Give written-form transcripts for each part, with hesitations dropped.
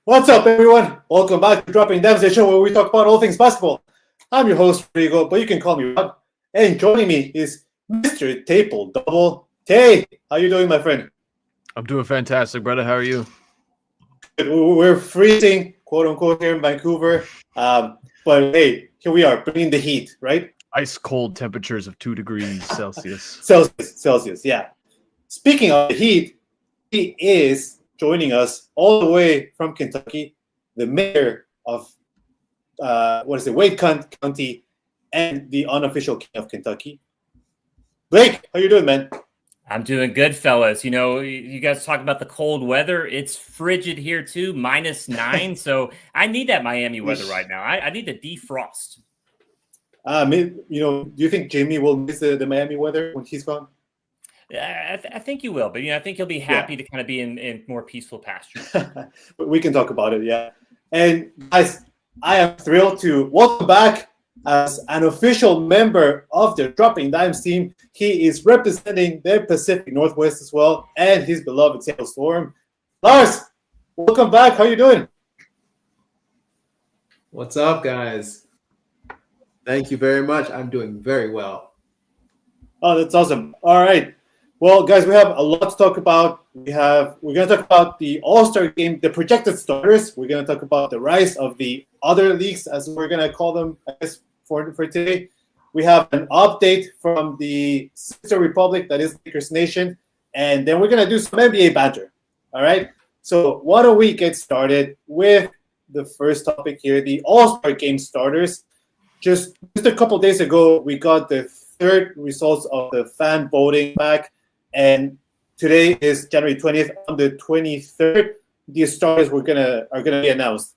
What's up, everyone? Welcome back to Dropping Dimes, the show where we talk about all things basketball. I'm your host, Rigo, but you can call me Rod. And joining me is Mr. Taple Double. Tay, how you doing, my friend? I'm doing fantastic, brother. How are you? We're freezing, quote unquote, here in Vancouver. But hey, here we are, bringing the heat, right? Ice cold temperatures of 2 degrees Celsius. Celsius, yeah. Speaking of the heat, he is joining us all the way from Kentucky, the mayor of Wade County, and the unofficial king of Kentucky. Blake, how you doing, man? I'm doing good, fellas. You know, you guys talk about the cold weather. It's frigid here too, -9. So I need that Miami weather right now. I need to defrost. Do you think Jimmy will miss the Miami weather when he's gone? I think you will, but I think he'll be happy to kind of be in more peaceful pastures. We can talk about it, yeah. And guys, I am thrilled to welcome back as an official member of the Dropping Dimes team. He is representing the Pacific Northwest as well, and his beloved Seattle Storm. Lars, welcome back. How you doing? What's up, guys? Thank you very much. I'm doing very well. Oh, that's awesome. All right. Well, guys, we have a lot to talk about. We're going to talk about the All-Star game, the projected starters. We're going to talk about the rise of the other leagues, as we're going to call them, I guess, for today. We have an update from the sister republic that is Lakers Nation, and then we're going to do some NBA banter. All right. So why don't we get started with the first topic here, the All-Star game starters. Just a couple days ago, we got the third results of the fan voting back. And today is January 20th. On the 23rd, the starters are gonna be announced.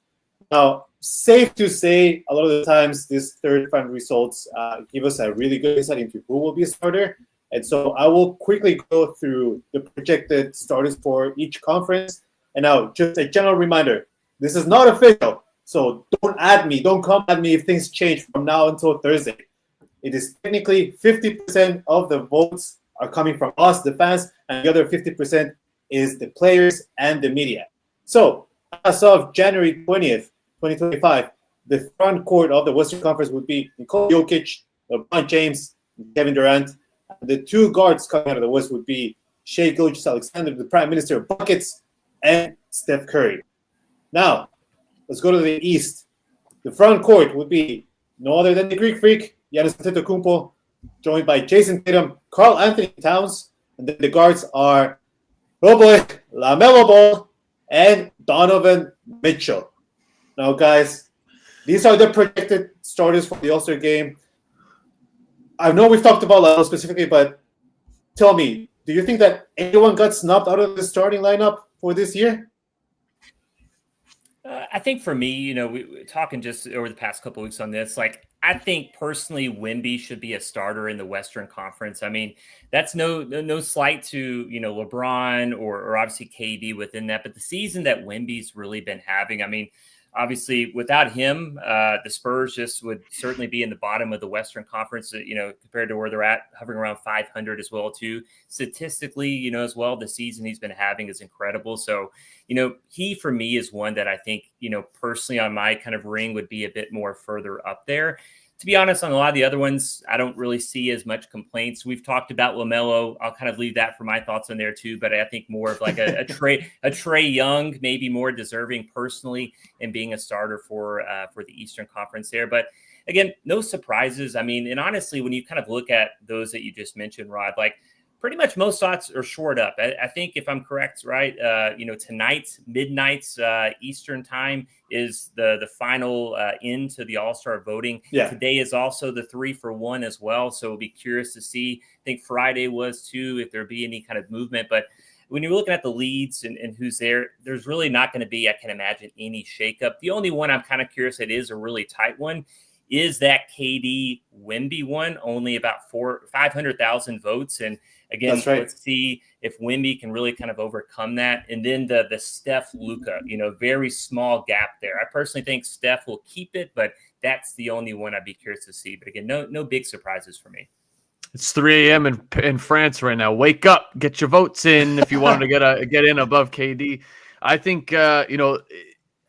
Now, safe to say, a lot of the times these third fan results give us a really good insight into who will be a starter. And so I will quickly go through the projected starters for each conference. And now, just a general reminder: this is not official, so don't come at me if things change from now until Thursday. It is technically 50% of the votes are coming from us, the fans, and the other 50% is the players and the media. So, as of January 20th, 2025, the front court of the Western Conference would be Nikola Jokic, LeBron James, Kevin Durant. The two guards coming out of the West would be Shai Gilgeous-Alexander, the Prime Minister of Buckets, and Steph Curry. Now, let's go to the East. The front court would be no other than the Greek Freak, Giannis Antetokounmpo, joined by Jason Tatum, Karl Anthony Towns, and then the guards are LaMelo Ball and Donovan Mitchell. Now, guys, these are the projected starters for the All-Star game. I know we've talked about LaMelo specifically, but tell me, do you think that anyone got snubbed out of the starting lineup for this year? I think for me, we talking just over the past couple of weeks on this, I think personally Wemby should be a starter in the Western Conference. I mean, that's no slight to, LeBron or obviously KD within that, but the season that Wemby's really been having, I mean, obviously without him, the Spurs just would certainly be in the bottom of the Western Conference, compared to where they're at, hovering around 500 as well too. Statistically, as well, the season he's been having is incredible. So, he for me is one that I think, personally on my kind of ring would be a bit more further up there. To be honest, on a lot of the other ones, I don't really see as much complaints. We've talked about LaMelo. I'll kind of leave that for my thoughts on there too. But I think more of like a Trae Young, maybe more deserving personally in being a starter for the Eastern Conference there. But again, no surprises. I mean, and honestly, when you kind of look at those that you just mentioned, Rod, pretty much most thoughts are shored up. I think if I'm correct, right, tonight, midnight Eastern time is the final end to the All-Star voting. Yeah. Today is also the 3-for-1 as well. So we'll be curious to see. I think Friday was too, if there'd be any kind of movement. But when you're looking at the leads and who's there, there's really not going to be, I can imagine, any shakeup. The only one I'm kind of curious that is a really tight one is that KD Wemby one, only about 500,000 votes. And again, right. Let's see if Wemby can really kind of overcome that. And then the Steph Luka, very small gap there. I personally think Steph will keep it, but that's the only one I'd be curious to see. But again, no big surprises for me. It's 3 a.m. in France right now. Wake up, get your votes in if you wanted to get in above KD. I think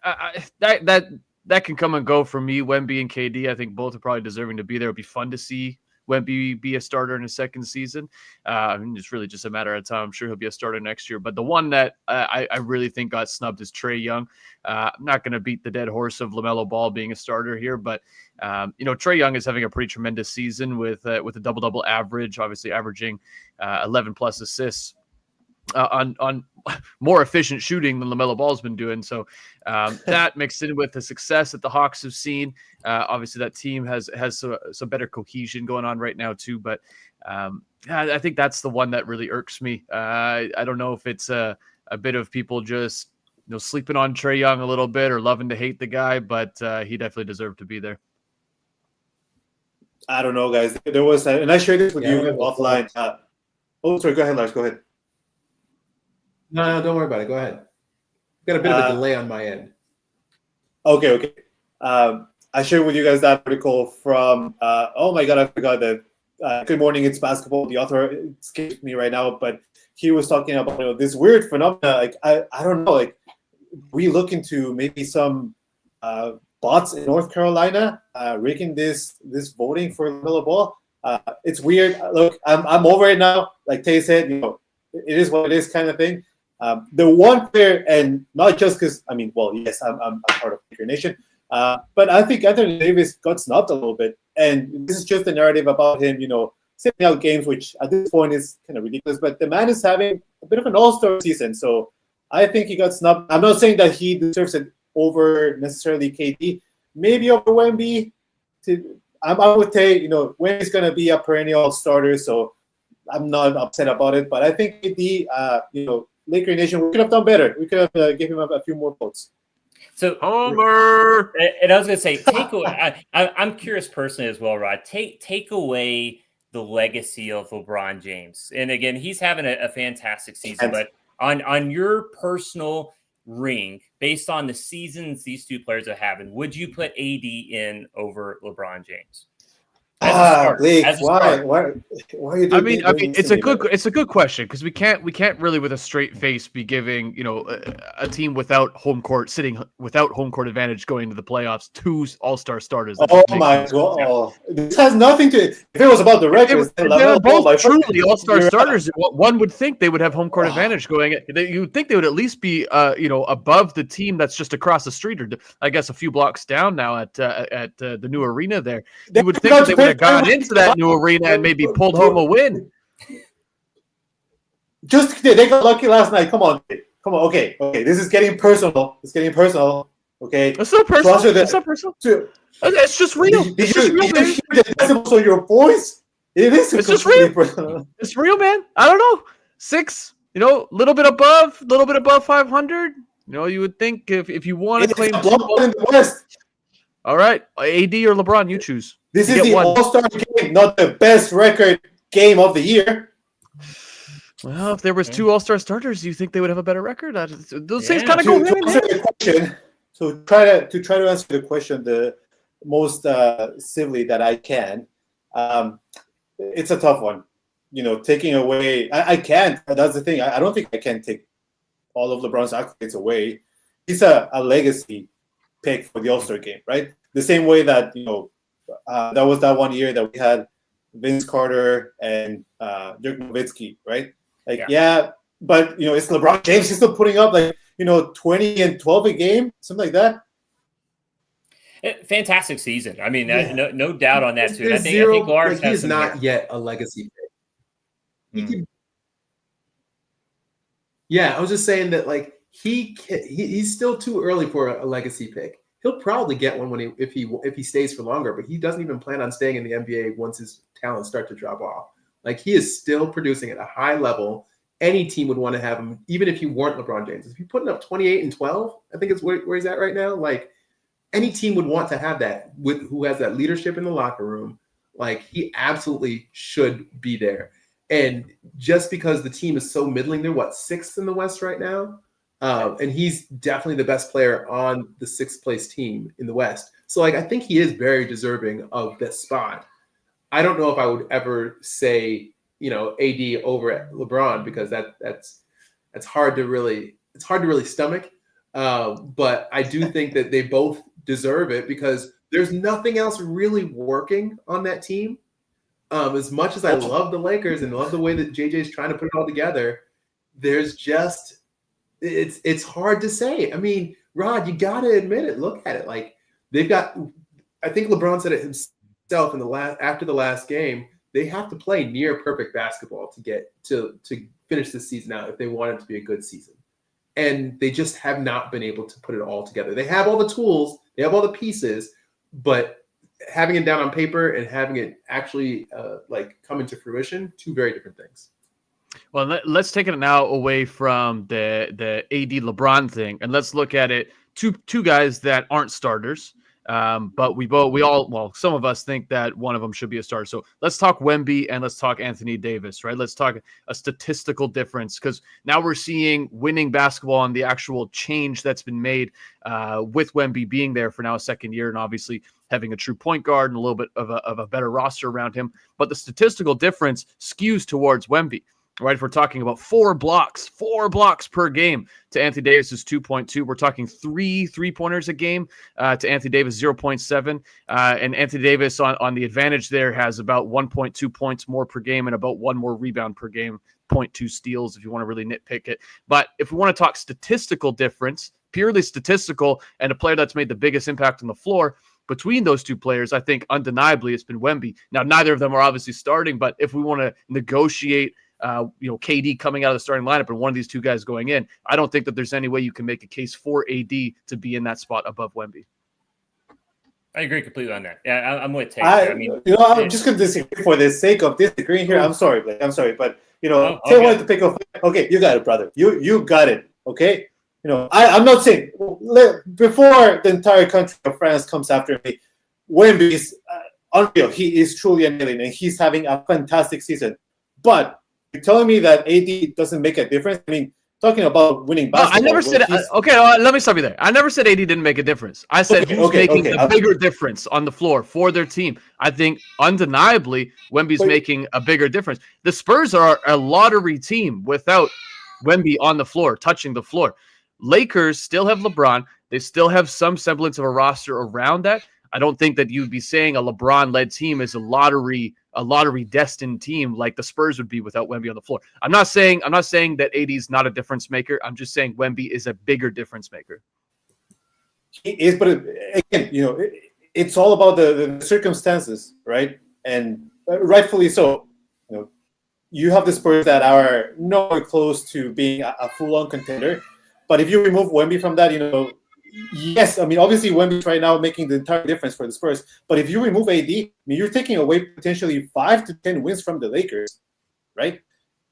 that can come and go for me. Wemby and KD, I think both are probably deserving to be there. It'd be fun to see Wemby be a starter in his second season. It's really just a matter of time. I'm sure he'll be a starter next year. But the one that I really think got snubbed is Trae Young. I'm not going to beat the dead horse of LaMelo Ball being a starter here, but Trae Young is having a pretty tremendous season with a double-double average, obviously averaging 11 plus assists. On more efficient shooting than LaMelo Ball's been doing. So that mixed in with the success that the Hawks have seen. Obviously, that team has some better cohesion going on right now too. But I think that's the one that really irks me. I don't know if it's a bit of people just sleeping on Trae Young a little bit or loving to hate the guy, but he definitely deserved to be there. I don't know, guys. There was, and I shared this with you offline. Sorry. Go ahead, Lars. Go ahead. No, don't worry about it. Go ahead. Got a bit of a delay on my end. Okay. I shared with you guys that article from, oh my God, I forgot that. Good Morning, It's Basketball. The author escapes me right now, but he was talking about this weird phenomena. Like, I don't know, like, we look into maybe some bots in North Carolina rigging this voting for LaMelo Ball. It's weird. Look, I'm over it now. Like Tay said, it is what it is kind of thing. The one player, and not just because, yes, I'm part of Laker Nation, but I think Anthony Davis got snubbed a little bit. And this is just a narrative about him, sitting out games, which at this point is kind of ridiculous. But the man is having a bit of an all-star season. So I think he got snubbed. I'm not saying that he deserves it over necessarily KD. Maybe over Wemby. I would say, Wemby's going to be a perennial starter. So I'm not upset about it. But I think KD, Laker Nation, we could have done better. We could have given him a few more votes. So Homer, and I was going to say, take away. I'm curious personally as well, Rod. Take away the legacy of LeBron James, and again, he's having a fantastic season. But on your personal ring, based on the seasons these two players are having, would you put AD in over LeBron James? Blake, why are you doing it's a good question because we can't really with a straight face be giving a team without home court advantage going to the playoffs 2 all-star starters. Oh my God! This has nothing to. If it was about the records, they were both truly all-star starters. One would think they would have home court advantage going. You would think they would at least be above the team that's just across the street or I guess a few blocks down now at the new arena there. You would think that they would have gone into that new arena and maybe pulled home a win. They got lucky last night. Come on. Okay. This is getting personal. Okay. It's not personal. It's just real. Did you hear the decibels of your voice? It's just real. Personal. It's real, man. I don't know. 6, little bit above 500. You would think if you want to claim in the West. All right, AD or LeBron, you choose. This is the All-Star game, not the best record game of the year. Well, if there was 2 All-Star starters, do you think they would have a better record? Those things kind of go hand in hand. So try to answer the question the most civilly that I can. It's a tough one. Taking away, I can't. That's the thing. I don't think I can take all of LeBron's accolades away. He's a legacy pick for the All-Star game, right? The same way that that was that one year that we had Vince Carter and Dirk Nowitzki, right? But it's LeBron James. He's still putting up 20 and 12 a game, something like that. Fantastic season. I mean, no doubt on that too. I think Lars he's not yet a legacy pick. I was just saying that he's still too early for a legacy pick. He'll probably get one if he stays for longer, but he doesn't even plan on staying in the NBA once his talents start to drop off. He is still producing at a high level. Any team would want to have him, even if he weren't LeBron James. If you're putting up 28 and 12, I think it's where he's at right now. Any team would want to have that with who has that leadership in the locker room. He absolutely should be there. And just because the team is so middling, they're 6th in the West right now. And he's definitely the best player on the 6th place team in the West. So I think he is very deserving of this spot. I don't know if I would ever say, AD over at LeBron because that's hard to really stomach. But I do think that they both deserve it because there's nothing else really working on that team. As much as I love the Lakers and love the way that JJ's trying to put it all together, there's just it's hard to say. I mean, Rod, you got to admit it. Look at it. Like they've got. I think LeBron said it himself after the last game. They have to play near perfect basketball to get to finish this season out if they want it to be a good season. And they just have not been able to put it all together. They have all the tools, they have all the pieces, but having it down on paper and having it actually come into fruition, two very different things. Well, let's take it now away from the AD LeBron thing, and let's look at it two guys that aren't starters. But some of us think that one of them should be a starter. So let's talk Wemby and let's talk Anthony Davis, right? Let's talk a statistical difference because now we're seeing winning basketball and the actual change that's been made with Wemby being there for now a second year and obviously having a true point guard and a little bit of a better roster around him. But the statistical difference skews towards Wemby. Right, if we're talking about four blocks per game to Anthony Davis's 2.2, we're talking 3 3-pointers a game to Anthony Davis 0.7, and Anthony Davis on the advantage there has about 1.2 points more per game and about 1 more rebound per game, 0.2 steals if you want to really nitpick it. But if we want to talk statistical difference, purely statistical, and a player that's made the biggest impact on the floor, between those two players, I think undeniably it's been Wemby. Now, neither of them are obviously starting, but if we want to negotiate KD coming out of the starting lineup and one of these two guys going in, I don't think that there's any way you can make a case for AD to be in that spot above Wemby. I agree completely on that. Yeah, I'm with Tate. I'm just going to disagree for the sake of disagreeing here. I'm sorry, Blake. I'm sorry, but Tate wanted to pick a fight. Okay, you got it, brother. You got it. Okay. I'm not saying before the entire country of France comes after me, Wemby is unreal. He is truly an alien, and he's having a fantastic season. But you're telling me that AD doesn't make a difference? I mean, talking about winning basketball. No, I never said. Okay, let me stop you there. I never said AD didn't make a difference. I said he was making a bigger difference on the floor for their team. I think undeniably Wemby's making a bigger difference. The Spurs are a lottery team without Wemby on the floor, touching the floor. Lakers still have LeBron. They still have some semblance of a roster around that. I don't think that you'd be saying a LeBron-led team is a lottery destined team like the Spurs would be without Wemby on the floor. I'm not saying that AD is not a difference maker. I'm just saying Wemby is a bigger difference maker. He is, but again, it's all about the circumstances, right? And rightfully so. You have the Spurs that are nowhere close to being a full-on contender. But if you remove Wemby from that, yes, I mean, obviously Wemby's right now making the entire difference for the Spurs. But if you remove AD, I mean, you're taking away potentially 5 to 10 wins from the Lakers, right?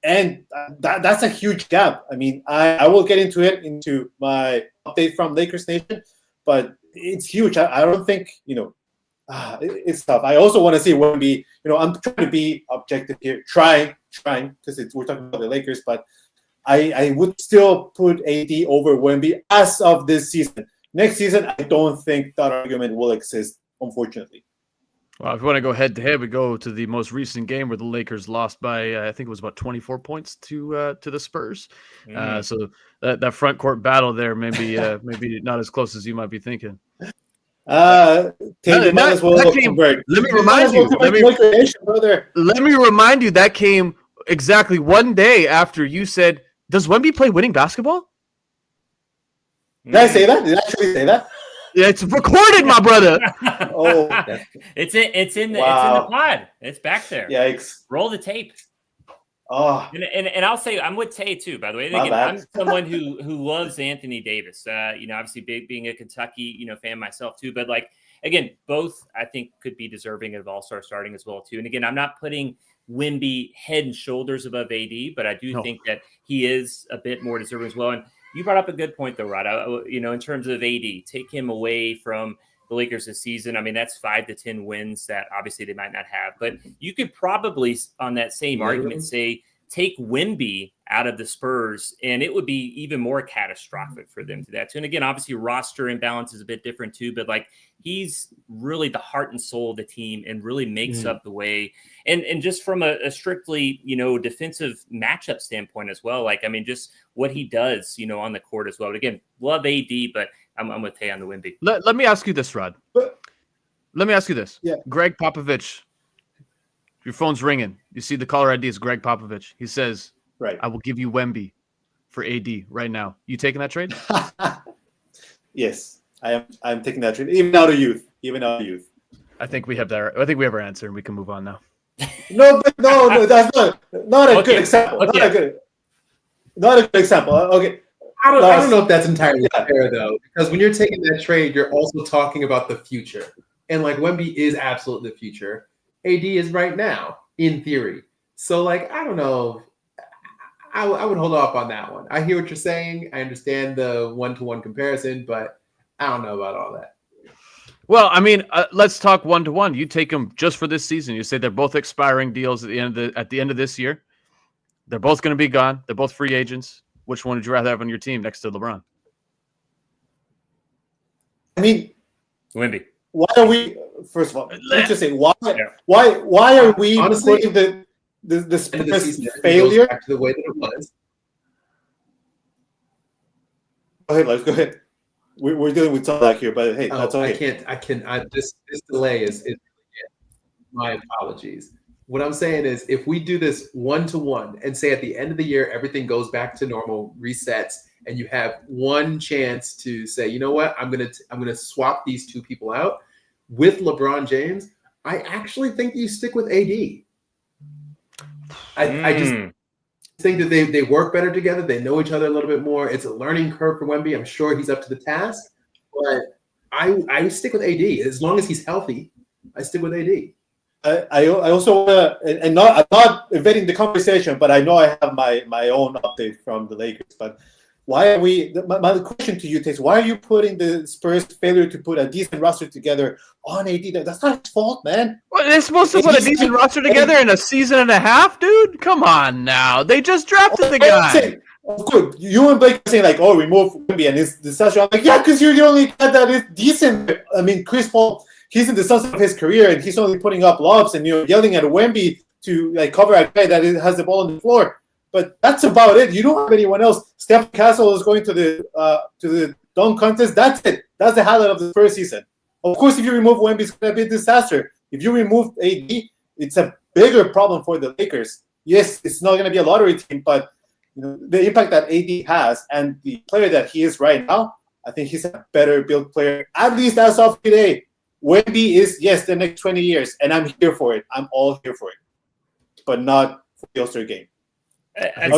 And that's a huge gap. I mean, I will get into my update from Lakers Nation, but it's huge. I don't think, it's tough. I also want to see Wemby, I'm trying to be objective here, trying, because we're talking about the Lakers, but I would still put AD over Wemby as of this season. Next season, I don't think that argument will exist, unfortunately. Well, if you want to go head-to-head, we go to the most recent game where the Lakers lost by, I think it was about 24 points to the Spurs. So that front court battle there maybe not as close as you might be thinking. Let me remind you, that came exactly one day after you said, does Wemby play winning basketball? Did I say that? Did I actually say that? Yeah, it's recorded, my brother. It's in the pod. It's back there. Yikes. Roll the tape. Oh. And I'll say I'm with Tay too, by the way. Again, I'm someone who loves Anthony Davis. Obviously being a Kentucky, fan myself too. But again, both I think could be deserving of all-star starting as well too. And again, I'm not putting Wemby head and shoulders above AD, but I do think that he is a bit more deserving as well. And you brought up a good point though, Rod. In terms of AD, take him away from the Lakers this season. I mean, that's 5 to 10 wins that obviously they might not have, but you could probably on that same argument say take Wemby out of the Spurs, and it would be even more catastrophic for them to that too. And again, obviously roster imbalance is a bit different too, but like he's really the heart and soul of the team and really makes up the way. And just from a strictly, defensive matchup standpoint as well. Like, I mean, just what he does, on the court as well. But again, love AD, but I'm with Tay on the Wemby. Let me ask you this, Rod. Let me ask you this. Yeah. Greg Popovich, your phone's ringing. You see the caller ID is Greg Popovich. He says, Right. I will give you Wemby for AD right now. You taking that trade? Yes, I'm taking that trade. Even out of youth. I think we have that. I think we have our answer, and we can move on now. No, that's not a good example. Okay. Not a good example. Okay. I don't know if that's entirely fair though, because when you're taking that trade, you're also talking about the future, and like Wemby is absolutely the future. AD is right now, in theory. So like, I don't know. I would hold off on that one. I hear what you're saying. I understand the one-to-one comparison, but I don't know about all that. Well, I mean, let's talk one-to-one. You take them just for this season. You say they're both expiring deals at the end of this year. They're both going to be gone. They're both free agents. Which one would you rather have on your team next to LeBron? I mean, Wemby. why are we? First of all, interesting. Why are we Honestly, putting the Spurs season failure? back to the way that it was. Go ahead, let's go ahead. We're dealing with Solak here, but hey, that's okay. This delay is my apologies. What I'm saying is, if we do this one-to-one and say at the end of the year everything goes back to normal, resets, and you have one chance to say, you know what, I'm gonna swap these two people out with LeBron James, I actually think you stick with AD. I just think that they work better together. They know each other a little bit more. It's a learning curve for Wemby. I'm sure he's up to the task, but I stick with AD as long as he's healthy. I stick with AD. I also want to, and I'm not evading the conversation, but I know I have my own update from the Lakers. But why are we? My question to you is, why are you putting the Spurs' failure to put a decent roster together on AD? That's not his fault, man. Well, they're supposed to put a decent roster together in a season and a half, dude. Come on now, they just drafted the guy. Of course, you and Blake are saying like, "Oh, remove Wemby," and it's discussion. I'm like, yeah, because you're the only guy that is decent. I mean, Chris Paul, he's in the sunset of his career, and he's only putting up lobs and yelling at Wemby to like cover a guy that has the ball on the floor. But that's about it. You don't have anyone else. Steph Castle is going to the dunk contest. That's it. That's the highlight of the first season. Of course, if you remove Wemby, it's going to be a disaster. If you remove AD, it's a bigger problem for the Lakers. Yes, it's not going to be a lottery team, but the impact that AD has and the player that he is right now, I think he's a better built player, at least as of today. Wemby is, yes, the next 20 years, and I'm here for it. I'm all here for it, but not for the All-Star game. I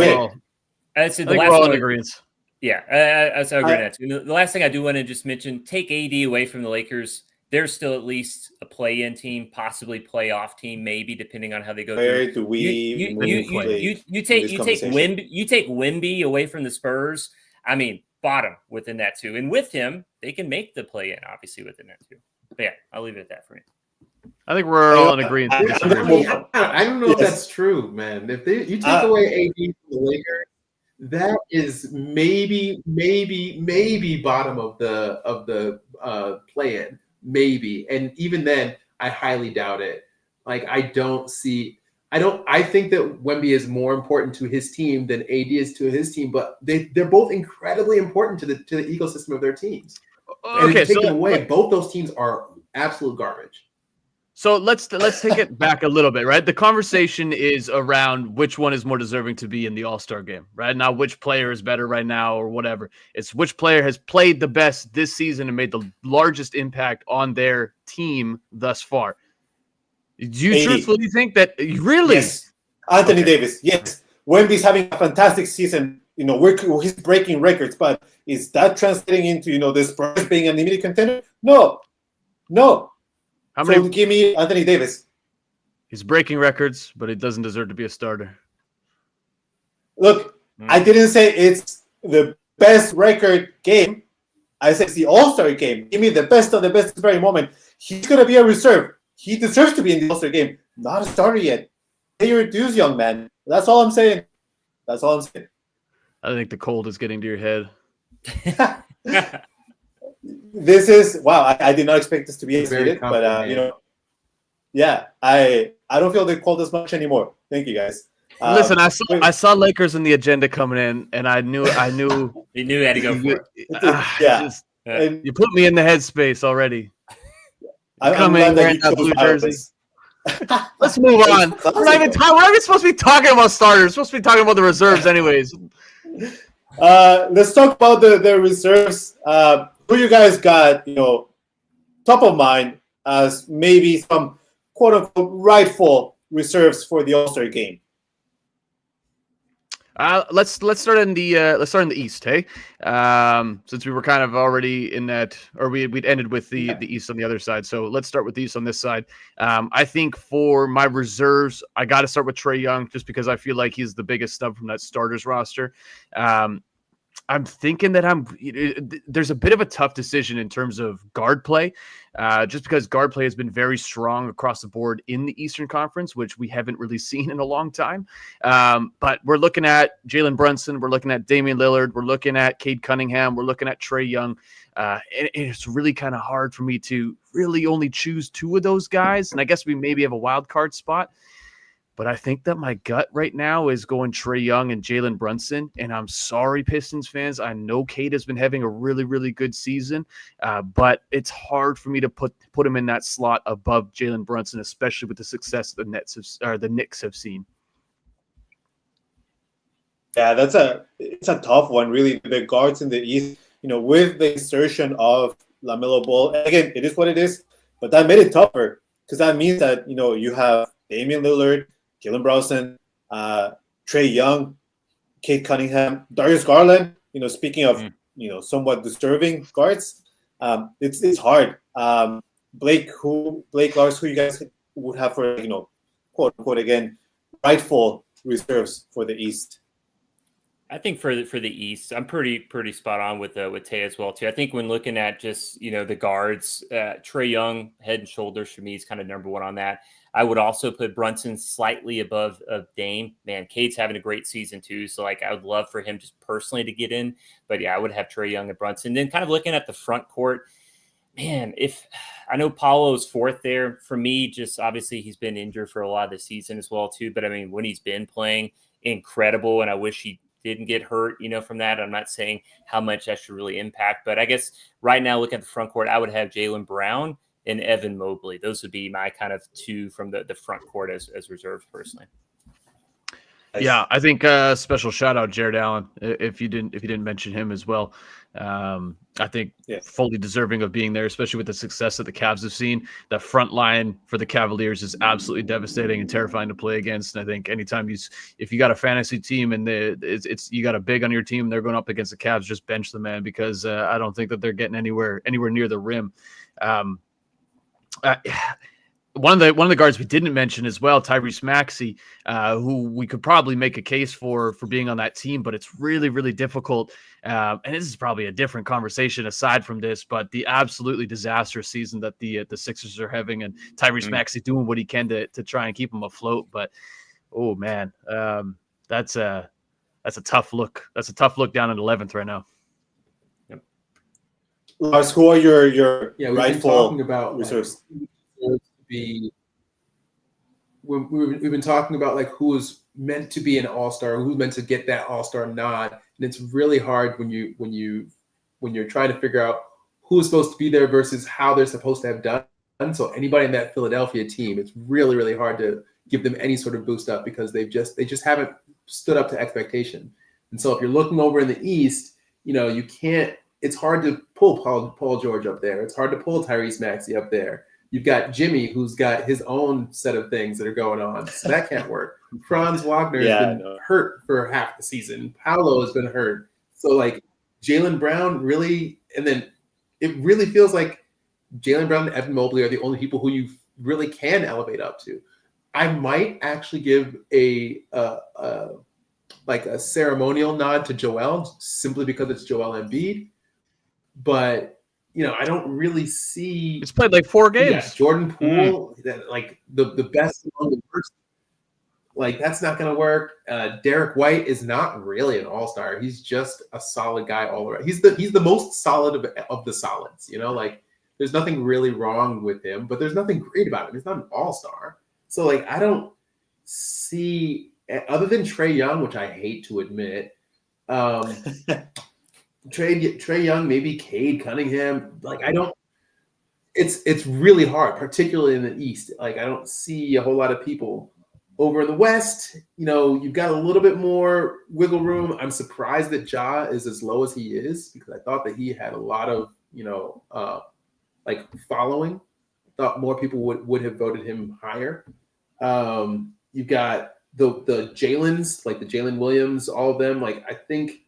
think we're all in agreement. Yeah, I agree with that too. The last thing I do want to just mention, take AD away from the Lakers. They're still at least a play-in team, possibly playoff team, maybe depending on how they go. Where do we? You take Wemby away from the Spurs. I mean, bottom within that too, and with him, they can make the play-in obviously within that too. But yeah, I'll leave it at that for me. I think we're all in agreement. I don't know if that's true, man. If you take away AD from the Lakers, that is maybe bottom of the play-in, maybe, and even then, I highly doubt it. Like I think that Wemby is more important to his team than AD is to his team, but they're both incredibly important to the ecosystem of their teams. And if you take them away, both those teams are absolute garbage. So let's take it back a little bit, right? The conversation is around which one is more deserving to be in the All-Star game, right? Not which player is better right now or whatever. It's which player has played the best this season and made the largest impact on their team thus far. Do you truthfully think that? Really? Yes. Anthony Davis. Yes. Wemby's having a fantastic season. He's breaking records, but is that translating into the Spurs being an immediate contender? No. How many? So give me Anthony Davis. He's breaking records, but he doesn't deserve to be a starter. Look, I didn't say it's the best record game. I said it's the All-Star game. Give me the best of the best at this very moment. He's going to be a reserve. He deserves to be in the All-Star game. Not a starter yet. Pay your dues, young man. That's all I'm saying. That's all I'm saying. I think the cold is getting to your head. This is wow. I did not expect this to be as Very heated, but confident. yeah. I don't feel the cold as much anymore. Thank you guys. Listen, I saw Lakers in the agenda coming in, and I knew He knew he had to go for it. Yeah. And you put me in the headspace already. I'm glad that you chose blue jersey. jersey. Let's move on. We're not even supposed to be talking about starters. We're supposed to be talking about the reserves, anyways. Let's talk about the reserves. Who you guys got? Top of mind as maybe some quote unquote rightful reserves for the All-Star game. Let's start in the East, hey. Since we were kind of already in that, or we'd ended with the East on the other side. So let's start with the East on this side. I think for my reserves, I got to start with Trae Young just because I feel like he's the biggest snub from that starters roster. I'm thinking that there's a bit of a tough decision in terms of guard play, just because guard play has been very strong across the board in the Eastern Conference, which we haven't really seen in a long time. But we're looking at Jalen Brunson, we're looking at Damian Lillard, we're looking at Cade Cunningham, we're looking at Trae Young. And it's really kind of hard for me to really only choose two of those guys. And I guess we maybe have a wild card spot. But I think that my gut right now is going Trae Young and Jalen Brunson. And I'm sorry, Pistons fans. I know Cade has been having a really, really good season, but it's hard for me to put him in that slot above Jalen Brunson, especially with the success the Knicks have seen. Yeah, it's a tough one, really. The guards in the East, with the insertion of LaMelo Ball. Again, it is what it is, but that made it tougher because that means that you have Damian Lillard, Jalen Brunson, Trae Young, Cade Cunningham, Darius Garland. Speaking of somewhat disturbing guards, it's hard. Blake Lars, who you guys would have for quote unquote again rightful reserves for the East? I think for the East, I'm pretty spot on with Tay as well too. I think when looking at just the guards, Trae Young head and shoulders for me is kind of number one on that. I would also put Brunson slightly above Dame. Man, Cade's having a great season too, so I would love for him just personally to get in. But yeah, I would have Trae Young and Brunson. Then kind of looking at the front court, man, if I know Paolo's fourth there for me, just obviously he's been injured for a lot of the season as well too. But I mean, when he's been playing, incredible, and I wish he didn't get hurt, from that. I'm not saying how much that should really impact, but I guess right now, looking at the front court, I would have Jaylen Brown and Evan Mobley. Those would be my kind of two from the front court as reserves personally. Yeah, I think special shout out Jared Allen if you didn't mention him as well. I think fully deserving of being there, especially with the success that the Cavs have seen. The front line for the Cavaliers is absolutely devastating and terrifying to play against. And I think anytime if you got a fantasy team and you got a big on your team, they're going up against the Cavs, just bench the man because I don't think that they're getting anywhere near the rim. One of the guards we didn't mention as well, Tyrese Maxey, who we could probably make a case for being on that team, but it's really, really difficult. And this is probably a different conversation aside from this, but the absolutely disastrous season that the Sixers are having, and Tyrese Maxey doing what he can to try and keep them afloat. But oh man, that's a tough look. That's a tough look down in 11th right now. Lars, who are your rightful about reserves? We've been talking about who's meant to be an all-star, who's meant to get that all-star nod, and it's really hard when you're trying to figure out who's supposed to be there versus how they're supposed to have done. So anybody in that Philadelphia team, it's really, really hard to give them any sort of boost up because they just haven't stood up to expectation. And so if you're looking over in the East, you can't. It's hard to pull Paul George up there. It's hard to pull Tyrese Maxey up there. You've got Jimmy, who's got his own set of things that are going on. So that can't work. Franz Wagner has been hurt for half the season. Paolo has been hurt. So Jaylen Brown really, and then it really feels like Jaylen Brown and Evan Mobley are the only people who you really can elevate up to. I might actually give a ceremonial nod to Joel simply because it's Joel Embiid. But I don't really see. He's played 4 games. Yeah, Jordan Poole, the best among the worst. Like, that's not going to work. Derek White is not really an all-star. He's just a solid guy all around. He's the most solid of the solids, you know, like there's nothing really wrong with him, but there's nothing great about him. He's not an all-star. So like, I don't see, other than Trae Young, which I hate to admit, Trae Young, maybe Cade Cunningham. Like, I don't, it's really hard, particularly in the East. Like, I don't see a whole lot of people. Over in the West, you know, you've got a little bit more wiggle room. I'm surprised that Ja is as low as he is, because I thought that he had a lot of, you know, like following. Thought more people would have voted him higher. You've got the Jalen's, like the Jalen Williams, all of them. Like, I think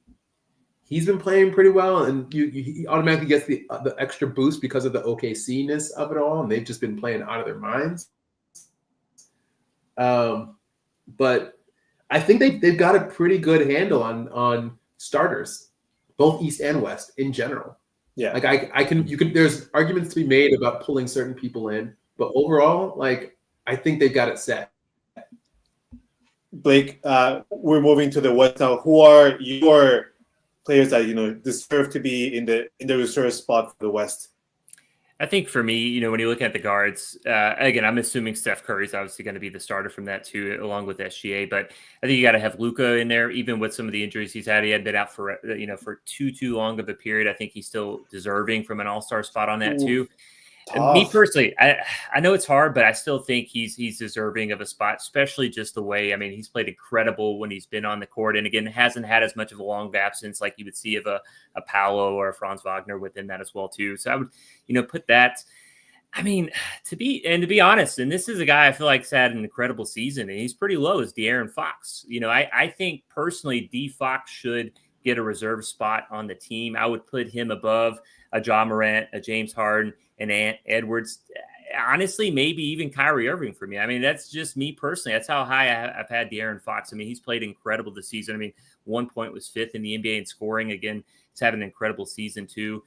he's been playing pretty well, and he automatically gets the extra boost because of the OKC-ness of it all, and they've just been playing out of their minds. But I think they've got a pretty good handle on starters, both East and West in general. Yeah. Like there's arguments to be made about pulling certain people in, but overall, like, I think they've got it set. Blake, we're moving to the West now. Who are your players that, you know, deserve to be in the reserve spot for the West? I think for me, you know, when you look at the guards, again, I'm assuming Steph Curry is obviously going to be the starter from that too, along with SGA. But I think you got to have Luka in there, even with some of the injuries he's had. He had been out for, you know, for too long of a period. I think he's still deserving from an all-star spot on that too. And me personally, I know it's hard, but I still think he's deserving of a spot, especially just the way, I mean, he's played incredible when he's been on the court. And again, hasn't had as much of a long absence like you would see of a Paolo or a Franz Wagner within that as well too. So I would, you know, put that. I mean, to be honest, and this is a guy I feel like's had an incredible season, and he's pretty low, is De'Aaron Fox. You know, I think personally D Fox should get a reserve spot on the team. I would put him above a Ja Morant, a James Harden, and Ant Edwards. Honestly, maybe even Kyrie Irving for me. I mean, that's just me personally. That's how high I've had De'Aaron Fox. I mean, he's played incredible this season. I mean, 1 point was 5th in the NBA in scoring. Again, he's having an incredible season too.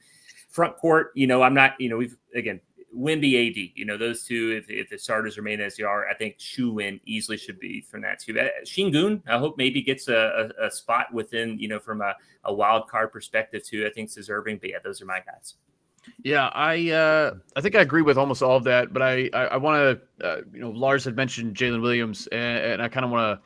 Front court, you know, I'm not, you know, we've, again, Wemby, AD, you know, those two, if the starters remain as they are, I think Shu-Win easily should be from that too. Shingun, I hope maybe gets a spot within, you know, from a wild card perspective too. I think it's deserving, but yeah, those are my guys. Yeah, I think I agree with almost all of that, but I want to, you know, Lars had mentioned Jalen Williams, and I kind of want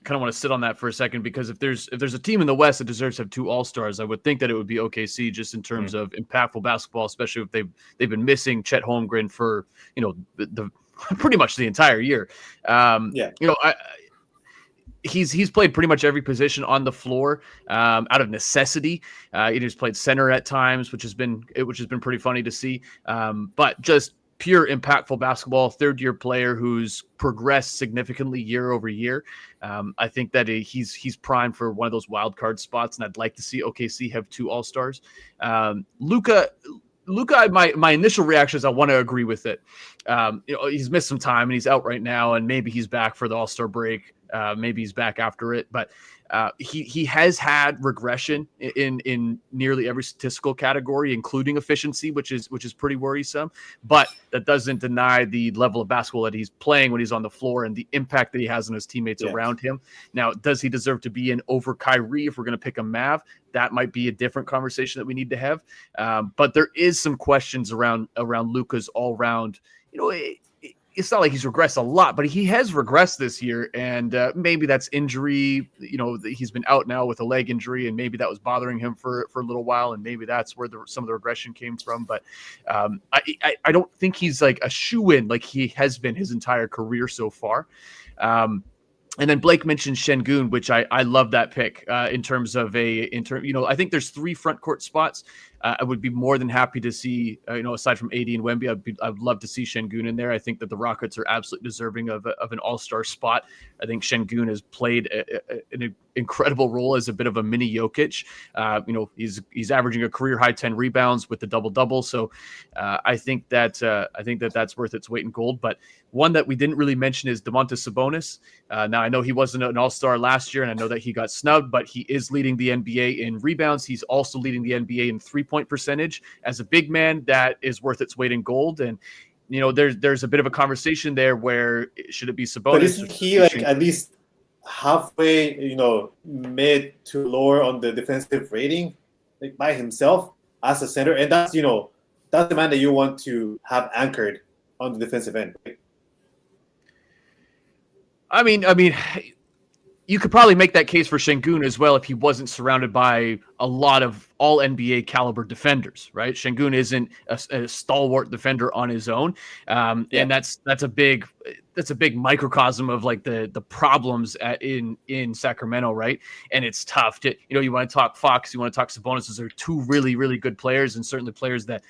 to sit on that for a second, because if there's a team in the West that deserves to have 2 All-Stars, I would think that it would be OKC, just in terms of impactful basketball, especially if they've been missing Chet Holmgren for, you know, the pretty much the entire year. You know, he's played pretty much every position on the floor out of necessity. He's played center at times, which has been pretty funny to see. But just pure impactful basketball, 3rd-year player who's progressed significantly year over year. I think that he's primed for one of those wild card spots, and I'd like to see OKC have 2 All-Stars. Luka, my initial reaction is I want to agree with it. You know, he's missed some time and he's out right now, and maybe he's back for the All-Star break. Maybe he's back after it, but he has had regression in nearly every statistical category, including efficiency, which is pretty worrisome. But that doesn't deny the level of basketball that he's playing when he's on the floor and the impact that he has on his teammates around him. Now, does he deserve to be in over Kyrie if we're going to pick a Mav? That might be a different conversation that we need to have. But there is some questions around Luka's all round. You know, it's not like he's regressed a lot, but he has regressed this year, and maybe that's injury. You know, he's been out now with a leg injury, and maybe that was bothering him for a little while, and maybe that's where some of the regression came from. But I don't think he's like a shoe-in like he has been his entire career so far. And then Blake mentioned Şengün, which I love that pick in terms of you know, I think there's 3 front court spots. I would be more than happy to see, you know, aside from AD and Wemby, I would love to see Şengün in there. I think that the Rockets are absolutely deserving of an all-star spot. I think Şengün has played an incredible role as a bit of a mini Jokic. You know, he's averaging a career high 10 rebounds with the double-double. So I think that's worth its weight in gold. But one that we didn't really mention is Domantas Sabonis. Now, I know he wasn't an all-star last year, and I know that he got snubbed, but he is leading the NBA in rebounds. He's also leading the NBA in three-point percentage. As a big man, that is worth its weight in gold. And, you know, there's a bit of a conversation there where should it be Sabonis? But isn't he like at least halfway, mid to lower on the defensive rating, like by himself as a center, and that's that's the man that you want to have anchored on the defensive end. Right? I mean, you could probably make that case for Şengün as well if he wasn't surrounded by a lot of all NBA caliber defenders, right? Şengün isn't a stalwart defender on his own, and that's a big microcosm of like the problems in Sacramento, right? And it's tough to you want to talk Fox, you want to talk Sabonis. Those are two really really good players, and certainly players that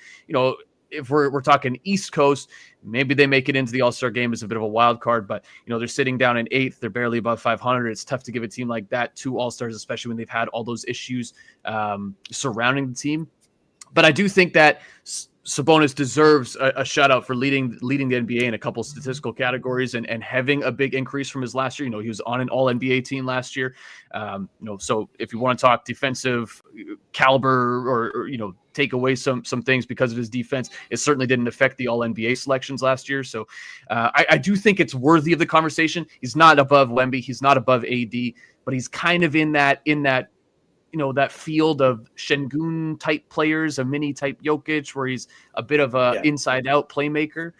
if we're talking East Coast, maybe they make it into the All-Star game as a bit of a wild card, but they're sitting down in 8th. They're barely above 500. It's tough to give a team like that 2 All-Stars, especially when they've had all those issues surrounding the team. But I do think that Sabonis deserves a shout out for leading the NBA in a couple statistical categories and having a big increase from his last year. He was on an all NBA team last year. So if you want to talk defensive caliber or take away some things because of his defense, it certainly didn't affect the all NBA selections last year. So I do think it's worthy of the conversation. He's not above Wemby. He's not above AD, but he's kind of in that that field of Şengün type players, a mini type Jokic, where he's a bit of a inside out playmaker.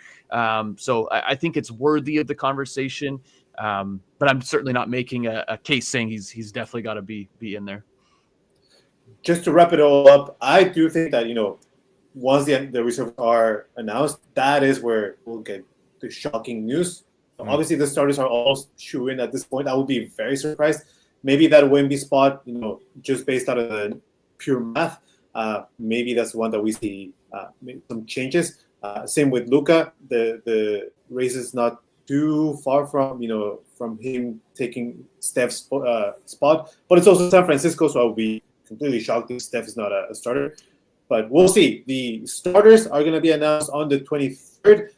So I think it's worthy of the conversation. But I'm certainly not making a case saying he's definitely got to be in there. Just to wrap it all up, I do think that, once the reserves are announced, that is where we'll get the shocking news. So obviously, the starters are all shoo-in at this point. I would be very surprised. Maybe that Wemby spot, just based out of the pure math, maybe that's the one that we see some changes. Same with Luka. The race is not too far from him taking Steph's spot, but it's also San Francisco, so I would be completely shocked if Steph is not a starter. But we'll see. The starters are going to be announced on the 23rd.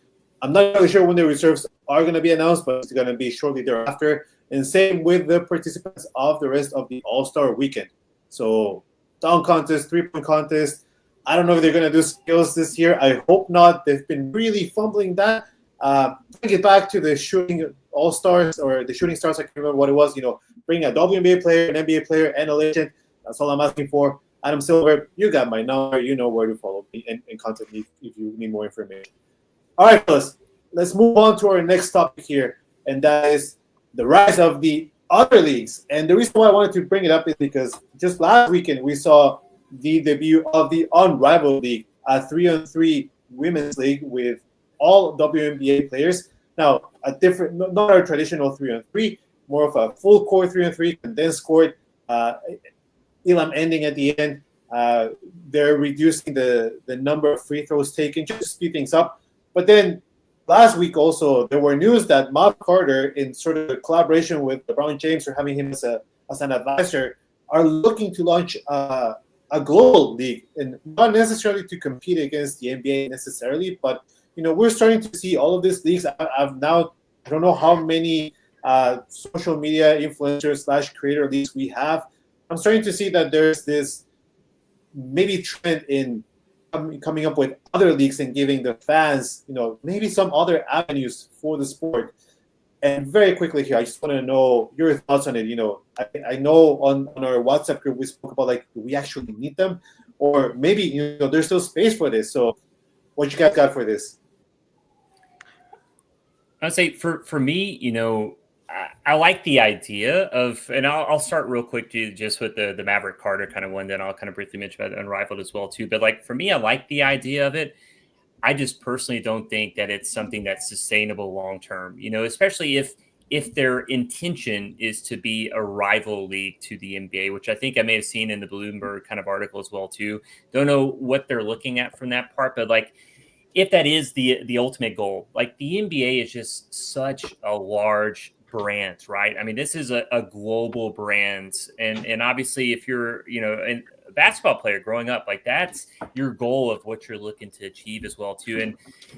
I'm not really sure when the reserves are going to be announced, but it's going to be shortly thereafter. And same with the participants of the rest of the All-Star weekend. So dunk contest, 3-point contest. I don't know if they're going to do skills this year. I hope not. They've been really fumbling that. Bring it back to the shooting All-Stars or the shooting stars. I can't remember what it was. Bring a WNBA player, an NBA player, and a legend. That's all I'm asking for. Adam Silver, you got my number. You know where to follow me and contact me if you need more information. All right, fellas. Let's move on to our next topic here, and that is the rise of the other leagues. And the reason why I wanted to bring it up is because just last weekend we saw the debut of the Unrivaled League, a 3-on-3 women's league with all WNBA players. Now, a different, not our traditional 3-on-3, more of a full court 3-on-3, condensed court, Elam ending at the end. They're reducing the number of free throws taken just to speed things up. But then last week also, there were news that Mav Carter, in sort of a collaboration with LeBron James or having him as an advisor, are looking to launch a global league, and not necessarily to compete against the NBA necessarily, but we're starting to see all of these leagues. I don't know how many social media influencers / creator leagues we have. I'm starting to see that there's this maybe trend in coming up with other leagues and giving the fans, maybe some other avenues for the sport. And very quickly here, I just want to know your thoughts on it. I know on our WhatsApp group we spoke about, do we actually need them, or maybe there's still space for this. So, what you guys got for this? I'd say for me, I like the idea of, and I'll start real quick just with the Maverick Carter kind of one, then I'll kind of briefly mention about Unrivaled as well too. But for me, I like the idea of it. I just personally don't think that it's something that's sustainable long term. Especially if their intention is to be a rival league to the NBA, which I think I may have seen in the Bloomberg kind of article as well too. Don't know what they're looking at from that part, but if that is the ultimate goal, the NBA is just such a large brand, right? I mean, this is a global brand, and obviously, if you're a basketball player growing up, that's your goal of what you're looking to achieve as well too.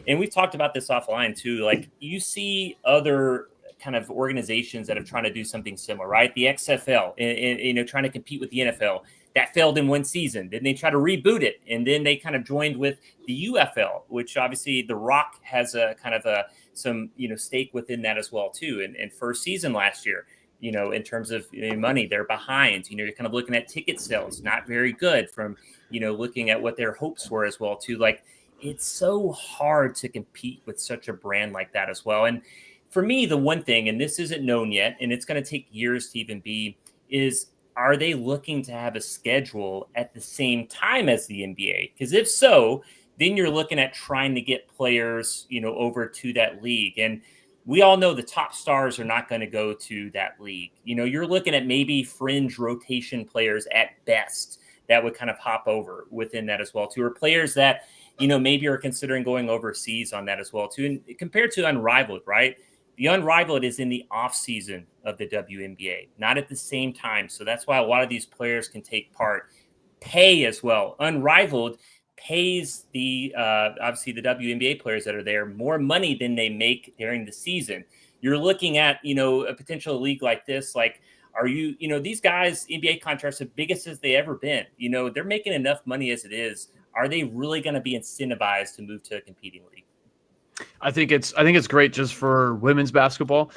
And we've talked about this offline too. You see other kind of organizations that are trying to do something similar, right? The XFL, and trying to compete with the NFL. That failed in one season. Then they try to reboot it, and then they kind of joined with the UFL, which obviously The Rock has a kind of some stake within that as well too. And first season last year, in terms of money. They're behind. You're kind of looking at ticket sales, not very good from, looking at what their hopes were as well, too. Like, it's so hard to compete with such a brand like that as well. And for me, the one thing, and this isn't known yet, and it's going to take years to even be, is are they looking to have a schedule at the same time as the NBA? Because if so, then you're looking at trying to get players, over to that league. And we all know the top stars are not going to go to that league. You're looking at maybe fringe rotation players at best that would kind of hop over within that as well, too, or players that, maybe are considering going overseas on that as well, too. And compared to Unrivaled, right? The Unrivaled is in the off season of the WNBA, not at the same time. So that's why a lot of these players can take part. Pay as well. Unrivaled pays the obviously the WNBA players that are there more money than they make during the season. You're looking at, a potential league like this, like, are you, these guys, NBA contracts are the biggest as they ever been. They're making enough money as it is. Are they really going to be incentivized to move to a competing league? I think it's great just for women's basketball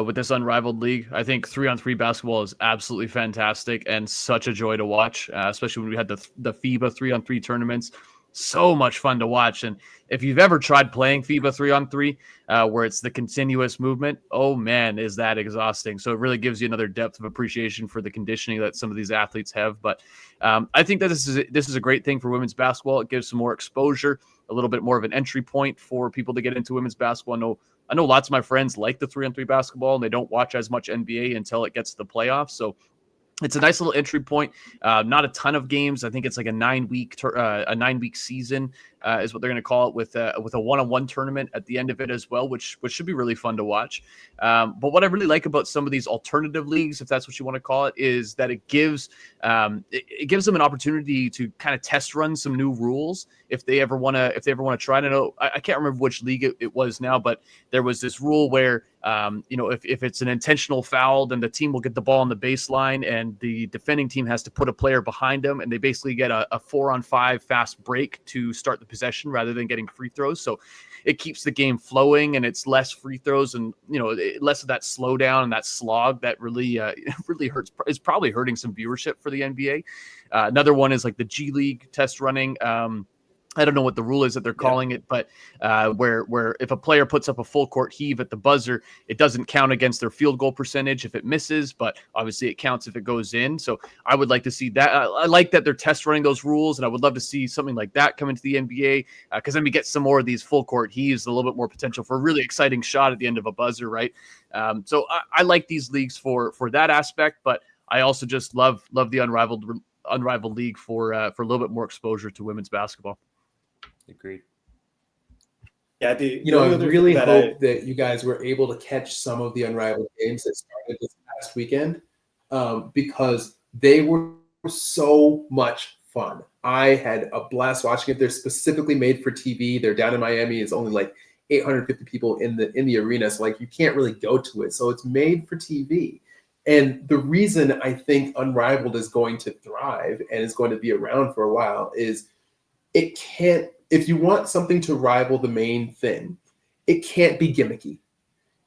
with this Unrivaled league. I think 3-on-3 basketball is absolutely fantastic and such a joy to watch, especially when we had the FIBA 3-on-3 tournaments. So much fun to watch. And if you've ever tried playing FIBA 3-on-3, where it's the continuous movement, oh man, is that exhausting. So it really gives you another depth of appreciation for the conditioning that some of these athletes have. But I think that this is a great thing for women's basketball. It gives some more exposure, a little bit more of an entry point for people to get into women's basketball. I know lots of my friends like the 3-on-3 basketball, and they don't watch as much NBA until it gets to the playoffs. So it's a nice little entry point. Not a ton of games. I think it's like a 9-week season is what they're going to call it, with a one-on-one tournament at the end of it as well, which should be really fun to watch. But what I really like about some of these alternative leagues, if that's what you want to call it, is that it gives them an opportunity to kind of test run some new rules if they ever want to try. And I can't remember which league it was now, but there was this rule where if it's an intentional foul, then the team will get the ball on the baseline and the defending team has to put a player behind them, and they basically get a 4-on-5 fast break to start the possession rather than getting free throws. So it keeps the game flowing, and it's less free throws and less of that slowdown and that slog that really really hurts. Is probably hurting some viewership for the NBA. Another one is like the G League test running. I don't know what the rule is that they're calling it, but where if a player puts up a full court heave at the buzzer, it doesn't count against their field goal percentage if it misses, but obviously it counts if it goes in. So I would like to see that. I like that they're test running those rules, and I would love to see something like that come into the NBA because then we get some more of these full court heaves, a little bit more potential for a really exciting shot at the end of a buzzer, right? So I like these leagues for that aspect, but I also just love the Unrivaled league for a little bit more exposure to women's basketball. Agreed. Yeah, I really hope that you guys were able to catch some of the Unrivaled games that started this past weekend because they were so much fun. I had a blast watching it. They're specifically made for TV. They're down in Miami. It's only like 850 people in the arena, so like you can't really go to it. So it's made for TV. And the reason I think Unrivaled is going to thrive and is going to be around for a while is it can't. If you want something to rival the main thing, it can't be gimmicky.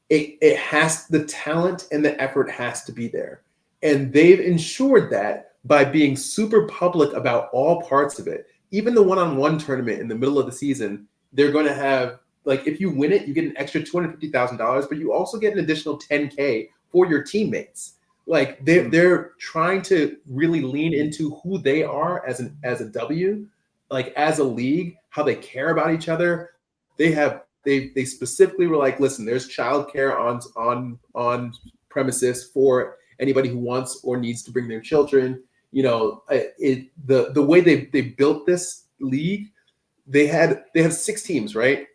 It has, the talent and the effort has to be there. And they've ensured that by being super public about all parts of it. Even the one-on-one tournament in the middle of the season, they're going to have, like, if you win it, you get an extra $250,000, but you also get an additional $10K for your teammates. Like they're trying to really lean into who they are as a W, like as a league, how they care about each other. They specifically were like, listen, there's childcare on premises for anybody who wants or needs to bring their children. The way they built this league, they have 6 teams, right?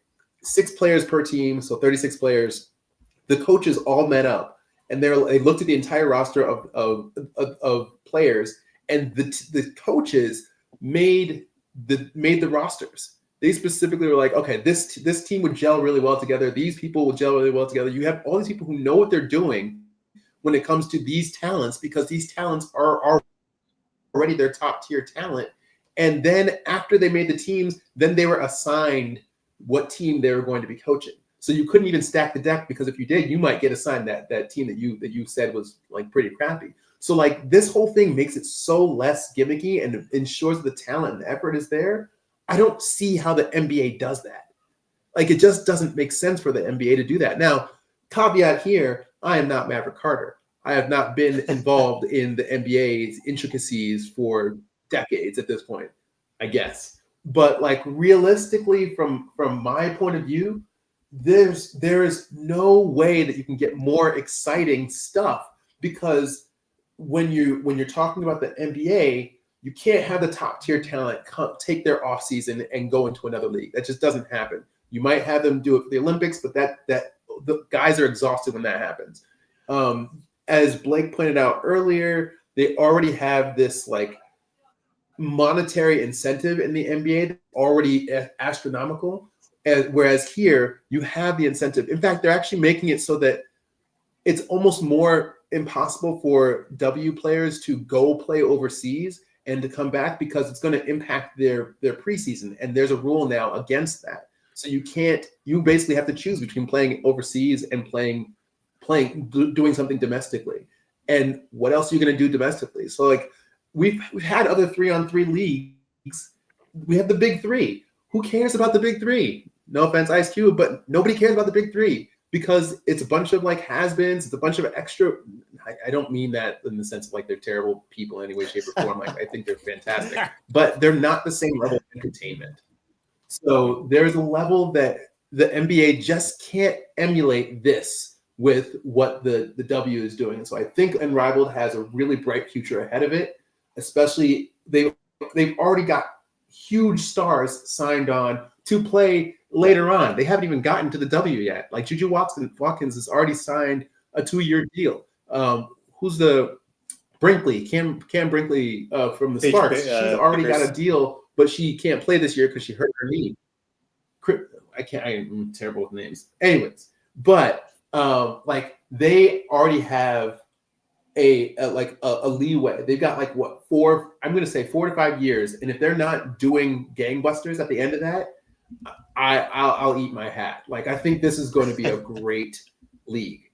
6 players per team, so 36 players. The coaches all met up, and they looked at the entire roster of players, and the coaches made the rosters. They specifically were like, okay, this team would gel really well together. These people would gel really well together. You have all these people who know what they're doing when it comes to these talents, because these talents are already their top tier talent. And then after they made the teams, then they were assigned what team they were going to be coaching. So you couldn't even stack the deck, because if you did, you might get assigned that team that you said was like pretty crappy. So like this whole thing makes it so less gimmicky and ensures the talent and the effort is there. I don't see how the NBA does that. Like, it just doesn't make sense for the NBA to do that. Now, caveat here, I am not Maverick Carter. I have not been involved in the NBA's intricacies for decades at this point, I guess. But like realistically, from my point of view, there is no way that you can get more exciting stuff, because when you're talking about the NBA, you can't have the top tier talent take their off season and go into another league. That just doesn't happen. You might have them do it for the Olympics, but that the guys are exhausted when that happens. As Blake pointed out earlier, they already have this like monetary incentive in the NBA that's already astronomical. Whereas here, you have the incentive. In fact, they're actually making it so that it's almost more impossible for W players to go play overseas and to come back, because it's going to impact their preseason. And there's a rule now against that. So you basically have to choose between playing overseas and doing something domestically. And what else are you going to do domestically? So like we've had other 3-on-3 leagues. We have the big three. Who cares about the big three? No offense, Ice Cube, but nobody cares about the big three, because it's a bunch of like has-beens. It's a bunch of extra. I don't mean that in the sense of like they're terrible people in any way, shape, or form. Like, I think they're fantastic, but they're not the same level of entertainment. So there's a level that the NBA just can't emulate this with what the W is doing. And so I think Unrivaled has a really bright future ahead of it. Especially they've already got huge stars signed on to play later on. They haven't even gotten to the W yet. Like Juju Watkins has already signed a 2-year deal. Who's the Brinkley? Cam Brinkley from the Sparks. She's already got a deal, but she can't play this year because she hurt her knee. I'm terrible with names. Anyways, but like they already have a leeway. They've got like what 4 to 5 years, and if they're not doing gangbusters at the end of that, I'll eat my hat. Like, I think this is going to be a great league.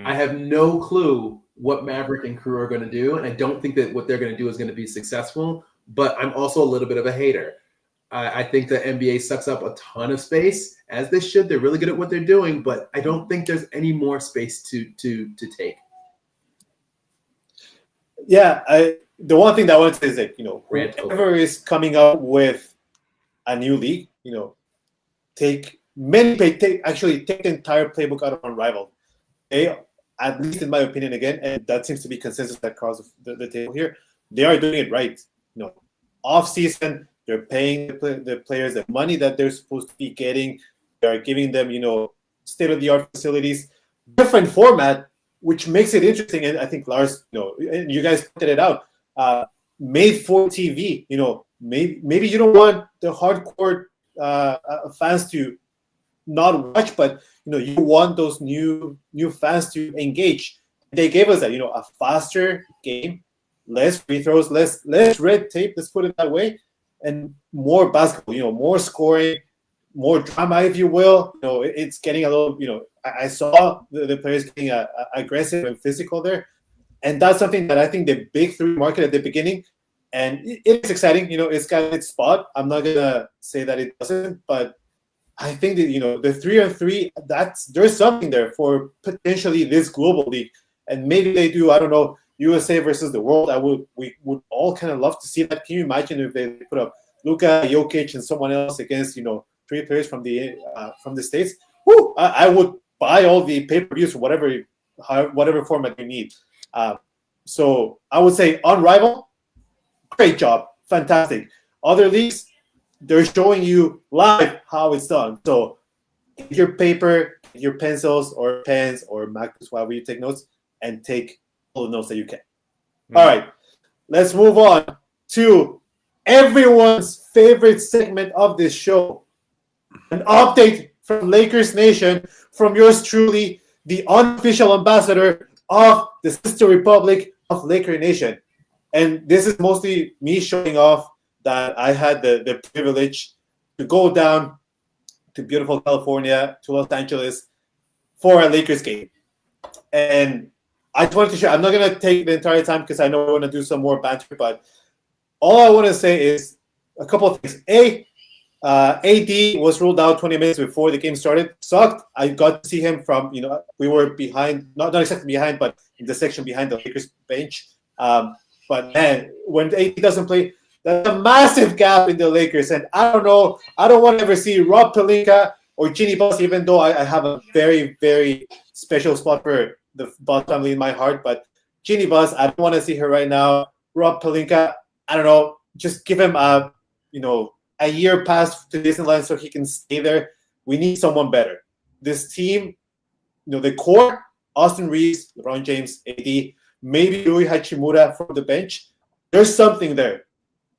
I have no clue what Maverick and crew are going to do, and I don't think that what they're going to do is going to be successful. But I'm also a little bit of a hater. I think the NBA sucks up a ton of space, as they should. They're really good at what they're doing, but I don't think there's any more space to take. Yeah, the one thing that I want to say is that, whoever is coming up with a new league, take the entire playbook out of Unrivaled. They, at least in my opinion, again, and that seems to be consensus across the table here, they are doing it right. Off season, they're paying the players the money that they're supposed to be getting. They are giving them, state-of-the-art facilities, different format, which makes it interesting. And I think Lars, and you guys pointed it out, made for TV. Maybe you don't want the hardcore fans to not watch, but you want those new fans to engage. They gave us a faster game, less free throws, less red tape. Let's put it that way, and more basketball. More scoring, more drama, if you will. It's getting a little. I saw the players getting aggressive and physical there, and that's something that I think the big three market at the beginning, and it's exciting. It's got its spot. I'm not gonna say that it doesn't, but I think that the 3-on-3, there's something there for potentially this global league, and maybe they do. I don't know, USA versus the world. We would all kind of love to see that. Can you imagine if they put up Luka, Jokic, and someone else against 3 players from the States? Woo! I would buy all the pay-per-views, whatever format you need. So I would say Unrivaled, great job, fantastic. Other leagues, they're showing you live how it's done. So get your paper, get your pencils or pens or MacBooks, wherever you take notes, and take all the notes that you can. All right, let's move on to everyone's favorite segment of this show, an update from Lakers Nation, from yours truly, the unofficial ambassador of the sister republic of Laker Nation. And this is mostly me showing off that I had the privilege to go down to beautiful California, to Los Angeles for a Lakers game. And I just wanted to share. I'm not going to take the entire time because I know we're going to do some more banter, but all I want to say is a couple of things. AD was ruled out 20 minutes before the game started. Sucked. I got to see him from, we were behind, not exactly behind, but in the section behind the Lakers bench. But man, when AD doesn't play, there's a massive gap in the Lakers. And I don't know, I don't want to ever see Rob Pelinka or Ginny Buss, even though I have a very, very special spot for the Buss family in my heart. But Ginny Buss, I don't want to see her right now. Rob Pelinka, I don't know, just give him a year pass to Disneyland so he can stay there. We need someone better. This team, the core, Austin Reeves, LeBron James, AD, maybe Rui Hachimura from the bench. There's something there.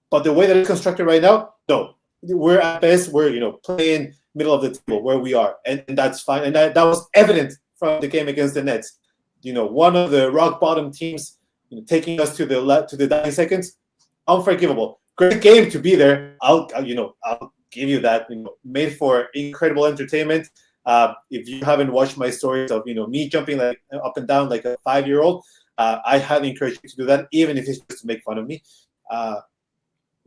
But the way that it's constructed right now, no. We're at best, we're, playing middle of the table where we are. And that's fine. And that was evident from the game against the Nets. One of the rock bottom teams taking us to the dying seconds, unforgivable. Great game to be there. I'll give you that. Made for incredible entertainment. If you haven't watched my stories of me jumping like up and down like a 5-year-old, I highly encourage you to do that, even if it's just to make fun of me.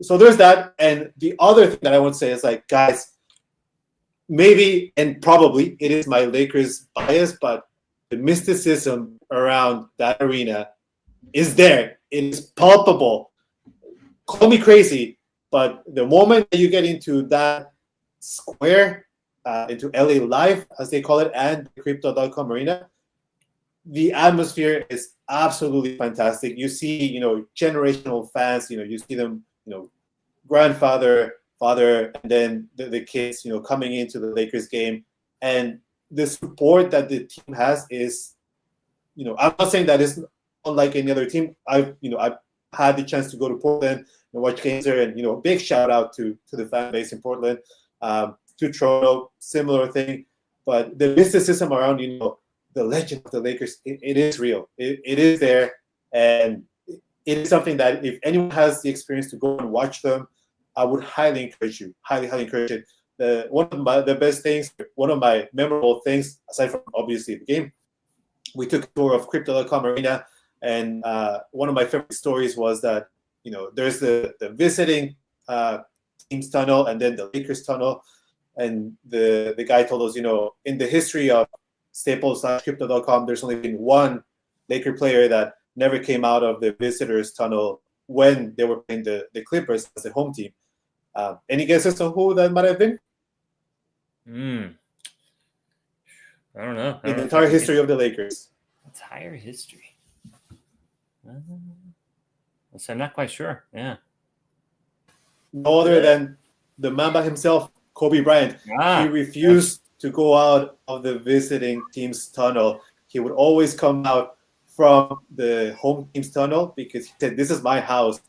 So there's that. And the other thing that I want to say is like, guys, maybe and probably it is my Lakers bias, but the mysticism around that arena is there. It is palpable. Call me crazy, but the moment that you get into that square, into LA Live, as they call it, and the Crypto.com arena, the atmosphere is absolutely fantastic. You see, generational fans, you see them, grandfather, father, and then the kids, coming into the Lakers game. And the support that the team has is, I'm not saying that it's unlike any other team. I've had the chance to go to Portland and watch games there, and big shout out to the fan base in Portland, to Toronto, similar thing. But the mysticism around the legend of the Lakers, it is real. It is there, and it is something that if anyone has the experience to go and watch them, I would highly encourage you. Highly encourage it. One of the best things, one of my memorable things, aside from obviously the game, we took a tour of Crypto.com arena, and one of my favorite stories was that there's the visiting team's tunnel and then the Lakers tunnel. And the guy told us, in the history of Staples/Crypto.com, there's only been one Laker player that never came out of the visitors tunnel when they were playing the Clippers as the home team. Any guesses on who that might have been? I don't know. In the entire history of the Lakers. Entire history. So I'm not quite sure. Yeah. No other than the Mamba himself, Kobe Bryant. He refused to go out of the visiting team's tunnel. He would always come out from the home team's tunnel because he said, "This is my house.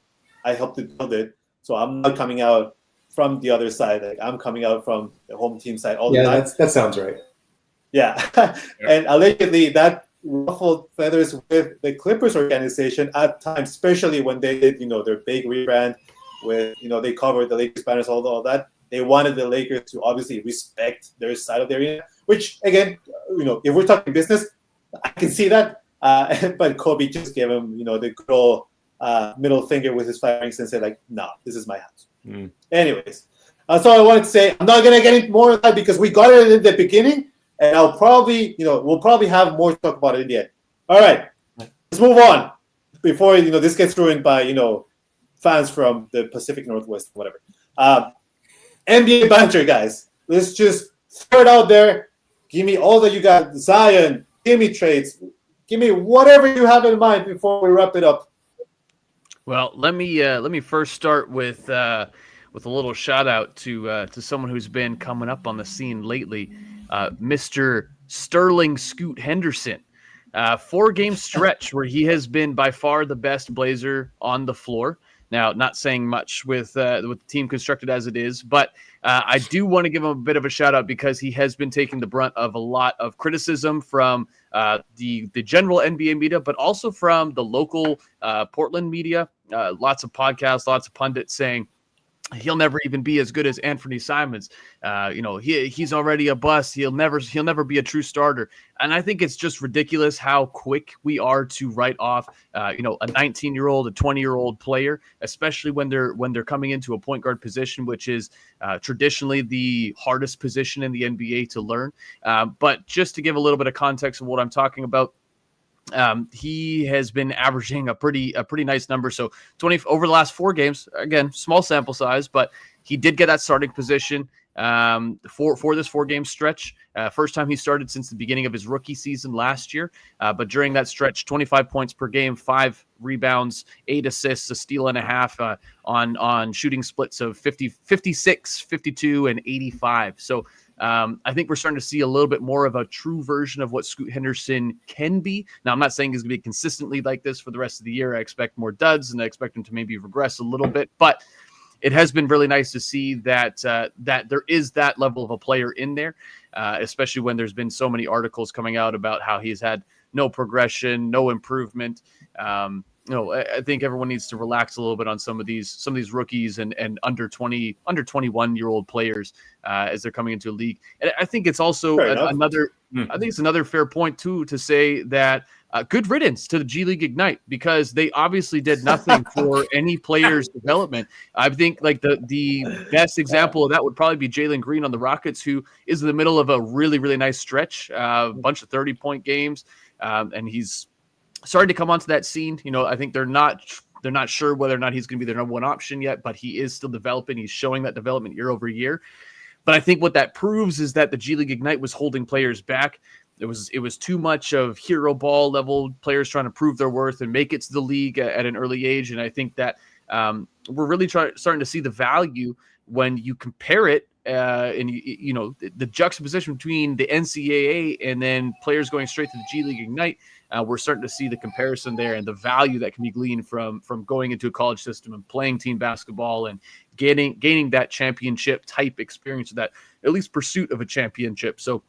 I helped to build it. So I'm not coming out from the other side. Like I'm coming out from the home team side all the time." That sounds right. Yeah. And allegedly that ruffled feathers with the Clippers organization at times, especially when they did, their big rebrand with, they covered the Lakers banners, all that. They wanted the Lakers to obviously respect their side of the arena, which again, if we're talking business, I can see that. But Kobe just gave him, the good old middle finger with his 5 rings and said like, "No, this is my house." Anyways, that's all I wanted to say. I'm not going to get into more of that because we got it in the beginning, and I'll probably, we'll probably have more to talk about it in the end. All right, let's move on before, this gets ruined by, fans from the Pacific Northwest, whatever. NBA banter, guys. Let's just throw it out there. Give me all that you got. Zion, give me trades. Give me whatever you have in mind before we wrap it up. Well, let me first start with a little shout out to someone who's been coming up on the scene lately, Mr. Sterling Scoot Henderson. 4-game stretch where he has been by far the best Blazer on the floor. Now, not saying much with the team constructed as it is, but I do want to give him a bit of a shout out because he has been taking the brunt of a lot of criticism from the general NBA media, but also from the local Portland media. Lots of podcasts, lots of pundits saying he'll never even be as good as Anthony Simons. He's already a bust. He'll never be a true starter. And I think it's just ridiculous how quick we are to write off, a 19-year-old, a 20-year-old player, especially when they're coming into a point guard position, which is traditionally the hardest position in the NBA to learn. But just to give a little bit of context of what I'm talking about, he has been averaging a pretty nice number. So 20 over the last 4 games, again, small sample size, but he did get that starting position for this 4-game stretch. First time he started since the beginning of his rookie season last year. But during that stretch, 25 points per game, 5 rebounds, 8 assists, a steal and a half on shooting splits of 56, 52, and 85. So I think we're starting to see a little bit more of a true version of what Scoot Henderson can be. Now, I'm not saying he's going to be consistently like this for the rest of the year. I expect more duds, and I expect him to maybe regress a little bit. But it has been really nice to see that there is that level of a player in there, especially when there's been so many articles coming out about how he's had no progression, no improvement. I think everyone needs to relax a little bit on some of these rookies and under 21-year-old players as they're coming into a league. And I think it's also another fair point too to say that good riddance to the G League Ignite, because they obviously did nothing for any player's development. I think like the best example of that would probably be Jalen Green on the Rockets, who is in the middle of a really, really nice stretch, a bunch of 30-point games, and he's starting to come onto that scene. I think they're not sure whether or not he's going to be their number one option yet, but he is still developing. He's showing that development year over year. But I think what that proves is that the G League Ignite was holding players back. It was too much of hero ball level players trying to prove their worth and make it to the league at an early age. And I think that we're really starting to see the value when you compare it. And the juxtaposition between the NCAA and then players going straight to the G League Ignite, we're starting to see the comparison there and the value that can be gleaned from going into a college system and playing team basketball and gaining that championship type experience, that at least pursuit of a championship. So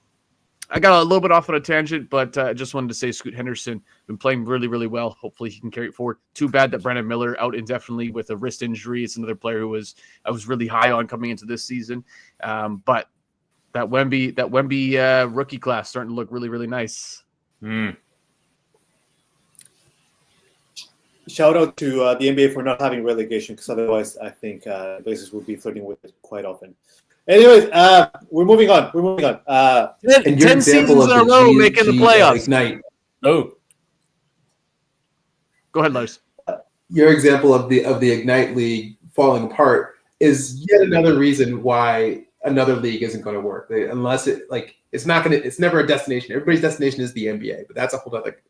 I got a little bit off on a tangent, but I just wanted to say Scoot Henderson been playing really, really well. Hopefully he can carry it forward. Too bad that Brandon Miller out indefinitely with a wrist injury. It's another player I was really high on coming into this season. But that Wemby rookie class starting to look really, really nice. Shout out to the NBA for not having relegation, because otherwise I think Blazers would be flirting with it quite often. Anyways, we're moving on. 10 seasons in a row making the playoffs. Ignite. Oh, go ahead, Lars. Your example of the Ignite League falling apart is yet another reason why another league isn't going to work. Unless it's never a destination. Everybody's destination is the NBA, but that's a whole other.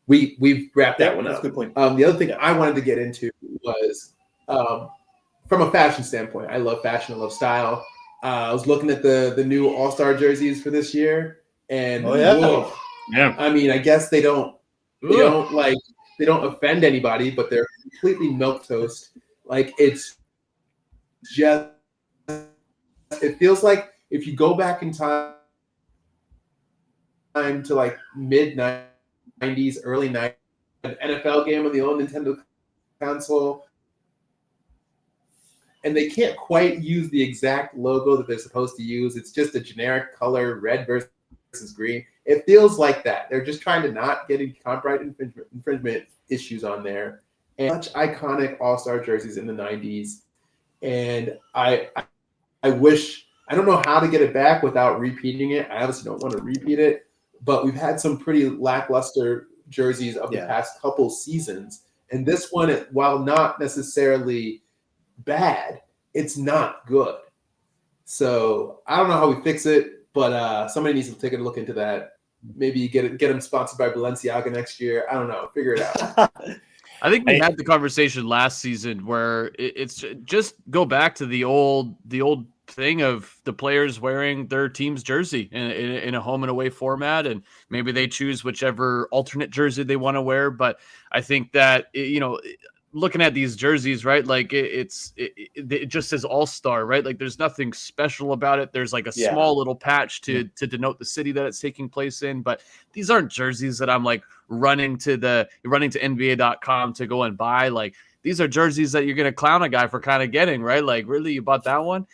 We've wrapped that one up. That's a good point. The other thing I wanted to get into was from a fashion standpoint. I love fashion. I love style. I was looking at the new All-Star jerseys for this year, and yeah. I mean, I guess they don't offend anybody, but they're completely milquetoast. Like it feels like if you go back in time to like mid 90s, early 90s, an NFL game on the old Nintendo console, and they can't quite use the exact logo that they're supposed to use. It's just a generic color, red versus green. It feels like that. They're just trying to not get any copyright infringement issues on there. And such iconic All-Star jerseys in the 90s. And I wish, I don't know how to get it back without repeating it. I obviously don't want to repeat it, but we've had some pretty lackluster jerseys of the past couple seasons. And this one, while not necessarily bad, it's not good. So I don't know how we fix it, but somebody needs to take a look into that. Maybe get them sponsored by Balenciaga next year. I don't know. Figure it out. I think we had the conversation last season where it's just go back to the old thing of the players wearing their team's jersey in a home and away format, and maybe they choose whichever alternate jersey they want to wear. But I think that looking at these jerseys, right, like it just says All-Star, right? Like there's nothing special about it. There's like a small little patch to denote the city that it's taking place in, but these aren't jerseys that I'm like running to NBA.com to go and buy. Like these are jerseys that you're going to clown a guy for kind of getting, right? Like, really, you bought that one?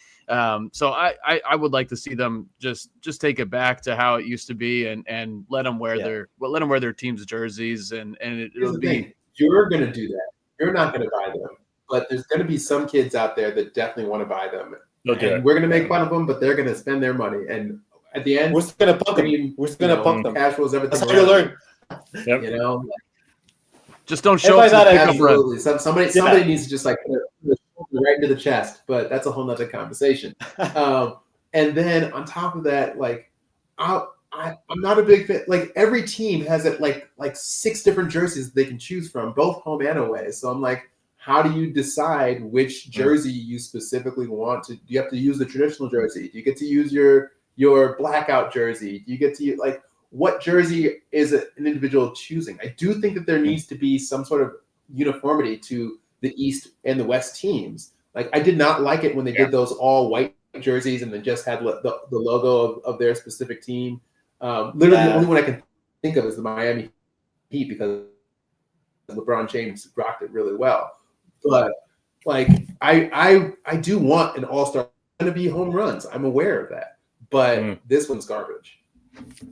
So I would like to see them just take it back to how it used to be and let them wear their team's jerseys and it'll be. Thing. You're going to do that. You're not going to buy them, but there's going to be some kids out there that definitely want to buy them. We're going to make fun of them, but they're going to spend their money. And at the end, we're just going to punk them. We're just going to punk them. Casuals, everything. That's how you learn. Yep. You know, just don't show up to the pickup run. Somebody needs to just like put the shoulder right into the chest, but that's a whole nother conversation. And then on top of that, like I'm not a big fan. Like every team has it like 6 different jerseys they can choose from, both home and away. So I'm like, how do you decide which jersey you specifically want to? Do you have to use the traditional jersey? Do you get to use your blackout jersey? Do you get to like what jersey is an individual choosing? I do think that there needs to be some sort of uniformity to the East and the West teams. Like I did not like it when they did those all white jerseys and then just had the logo of their specific team. Literally, the only one I can think of is the Miami Heat because LeBron James rocked it really well. But like, I do want an all-star going to be home runs. I'm aware of that, but this one's garbage.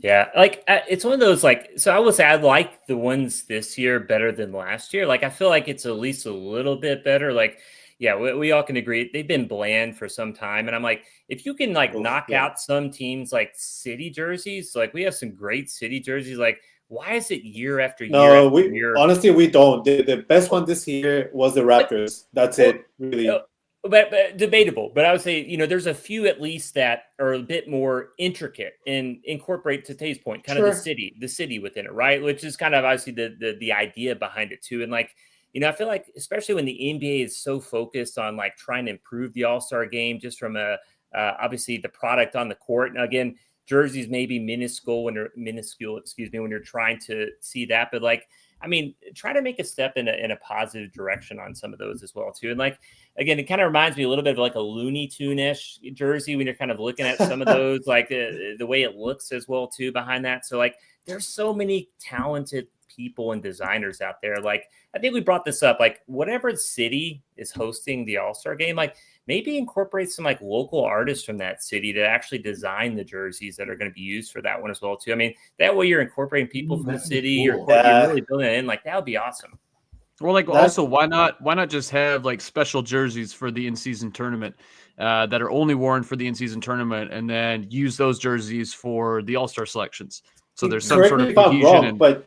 Yeah, like it's one of those like. So I will say I like the ones this year better than last year. Like I feel like it's at least a little bit better. Like, yeah, we all can agree they've been bland for some time, and I'm like, if you can like knock out some teams like city jerseys, like we have some great city jerseys. Like, why is it year after year? No, after year? Honestly we don't. The best one this year was the Raptors. That's it, really. But debatable. But I would say, there's a few at least that are a bit more intricate and incorporate, to Tay's point, kind of the city within it, right? Which is kind of obviously the idea behind it too. And like, I feel like especially when the NBA is so focused on like trying to improve the All-Star game, just from obviously the product on the court. And again, jerseys may be minuscule when you're trying to see that, but like, I mean, try to make a step in a positive direction on some of those as well too. And like, again, it kind of reminds me a little bit of like a Looney Tune-ish jersey when you're kind of looking at some of those, like the way it looks as well too behind that. So like, there's so many talented people and designers out there. Like, I think we brought this up, like whatever city is hosting the All-Star game, like maybe incorporate some like local artists from that city to actually design the jerseys that are going to be used for that one as well too. I mean, that way you're incorporating people from the city, cool. you're really building it in. Like that would be awesome. Well, like also, why not just have like special jerseys for the in-season tournament that are only worn for the in-season tournament, and then use those jerseys for the All-Star selections? So there's some sort of cohesion. But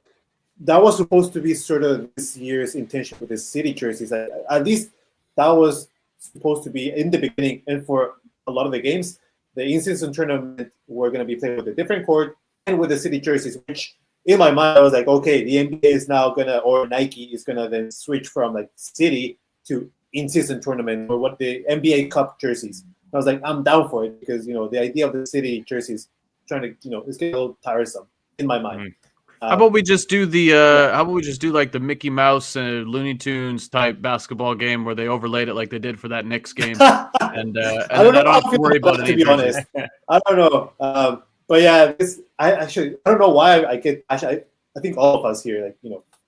that was supposed to be sort of this year's intention with the city jerseys. At least that was supposed to be in the beginning, and for a lot of the games, the in-season tournament were going to be played with a different court and with the city jerseys, which in my mind I was like, okay, the NBA is now or Nike is gonna then switch from like city to in-season tournament or what the NBA Cup jerseys. I was like, I'm down for it because the idea of the city jerseys trying to it's getting a little tiresome in my mind. How about we just do like the Mickey Mouse and Looney Tunes type basketball game where they overlaid it like they did for that Knicks game, and I don't know how to worry about it, to be honest. I don't know, but yeah, I don't know why I think all of us here,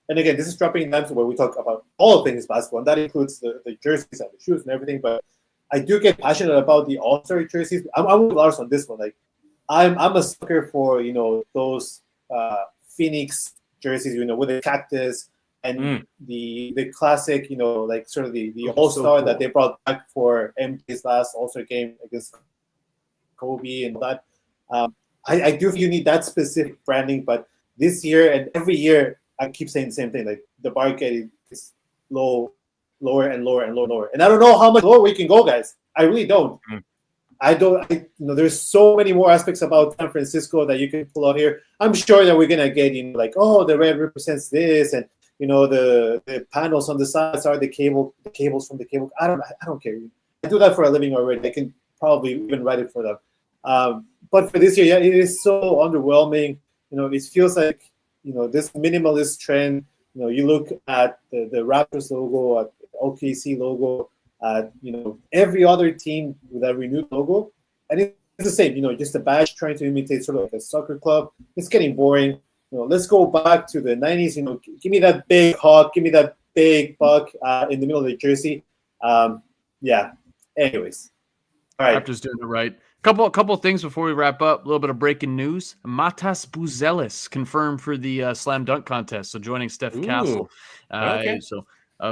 and again, this is dropping times where we talk about all things basketball, and that includes the jerseys and the shoes and everything. But I do get passionate about the All-Star jerseys. I'm with Lars on this one. Like, I'm a sucker for those Phoenix jerseys, with the cactus and the classic, like sort of the All-Star that they brought back for MJ's last All-Star game against Kobe and all that. I do feel you need that specific branding, but this year and every year I keep saying the same thing. Like the bar getting is lower and lower and lower, and I don't know how much lower we can go, guys. I really don't. There's so many more aspects about San Francisco that you can pull out here. I'm sure that we're gonna get the red represents this, and the panels on the sides are the cables from the cable. I don't care. I do that for a living already. I can probably even write it for them. But for this year, yeah, it is so underwhelming. It feels like this minimalist trend. You look at the Raptors logo, at the OKC logo, every other team with a renewed logo, and it's the same. Just a badge trying to imitate sort of like a soccer club. It's getting boring. Let's go back to the 90s. Give me that big hawk, give me that big buck in the middle of the jersey. Yeah. Anyways. All right. Raptors doing it right. Couple things before we wrap up. A little bit of breaking news. Matas Buzelis confirmed for the slam dunk contest. So joining Steph Castle. Okay. So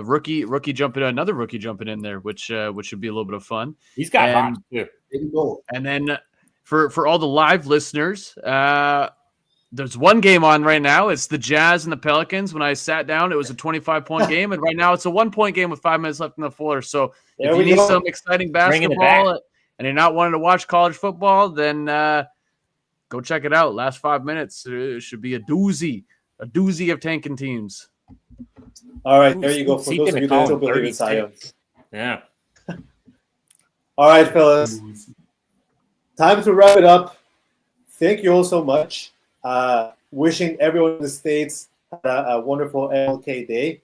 rookie jumping another rookie jumping in there, which should be a little bit of fun. He's got hops too. Big goal. And then for all the live listeners, there's one game on right now. It's the Jazz and the Pelicans. When I sat down, it was a 25-point game, and right now it's a 1-point game with 5 minutes left in the fourth. So There if we you need go. some exciting Bringing it basketball and you're not wanting to watch college football, then go check it out. Last 5 minutes it should be a doozy of tanking teams. All right, there you go. For He's those of you gonna that call still him believe in Zion. 36. Yeah. All right, fellas. Time to wrap it up. Thank you all so much. Wishing everyone in the States a wonderful MLK Day.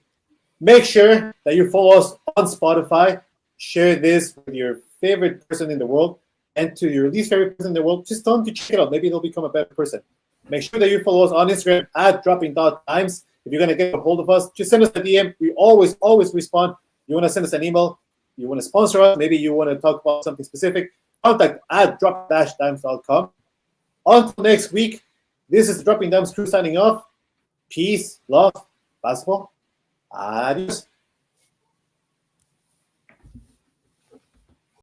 Make sure that you follow us on Spotify. Share this with your favorite person in the world and to your least favorite person in the world. Just tell them to check it out. Maybe they'll become a better person. Make sure that you follow us on Instagram at dropping.times. If you're going to get a hold of us, just send us a DM. We always respond. You want to send us an email? You want to sponsor us? Maybe you want to talk about something specific? Contact at drop-dimes.com. Until next week, this is the Dropping Dimes crew signing off. Peace, love, basketball. Adios.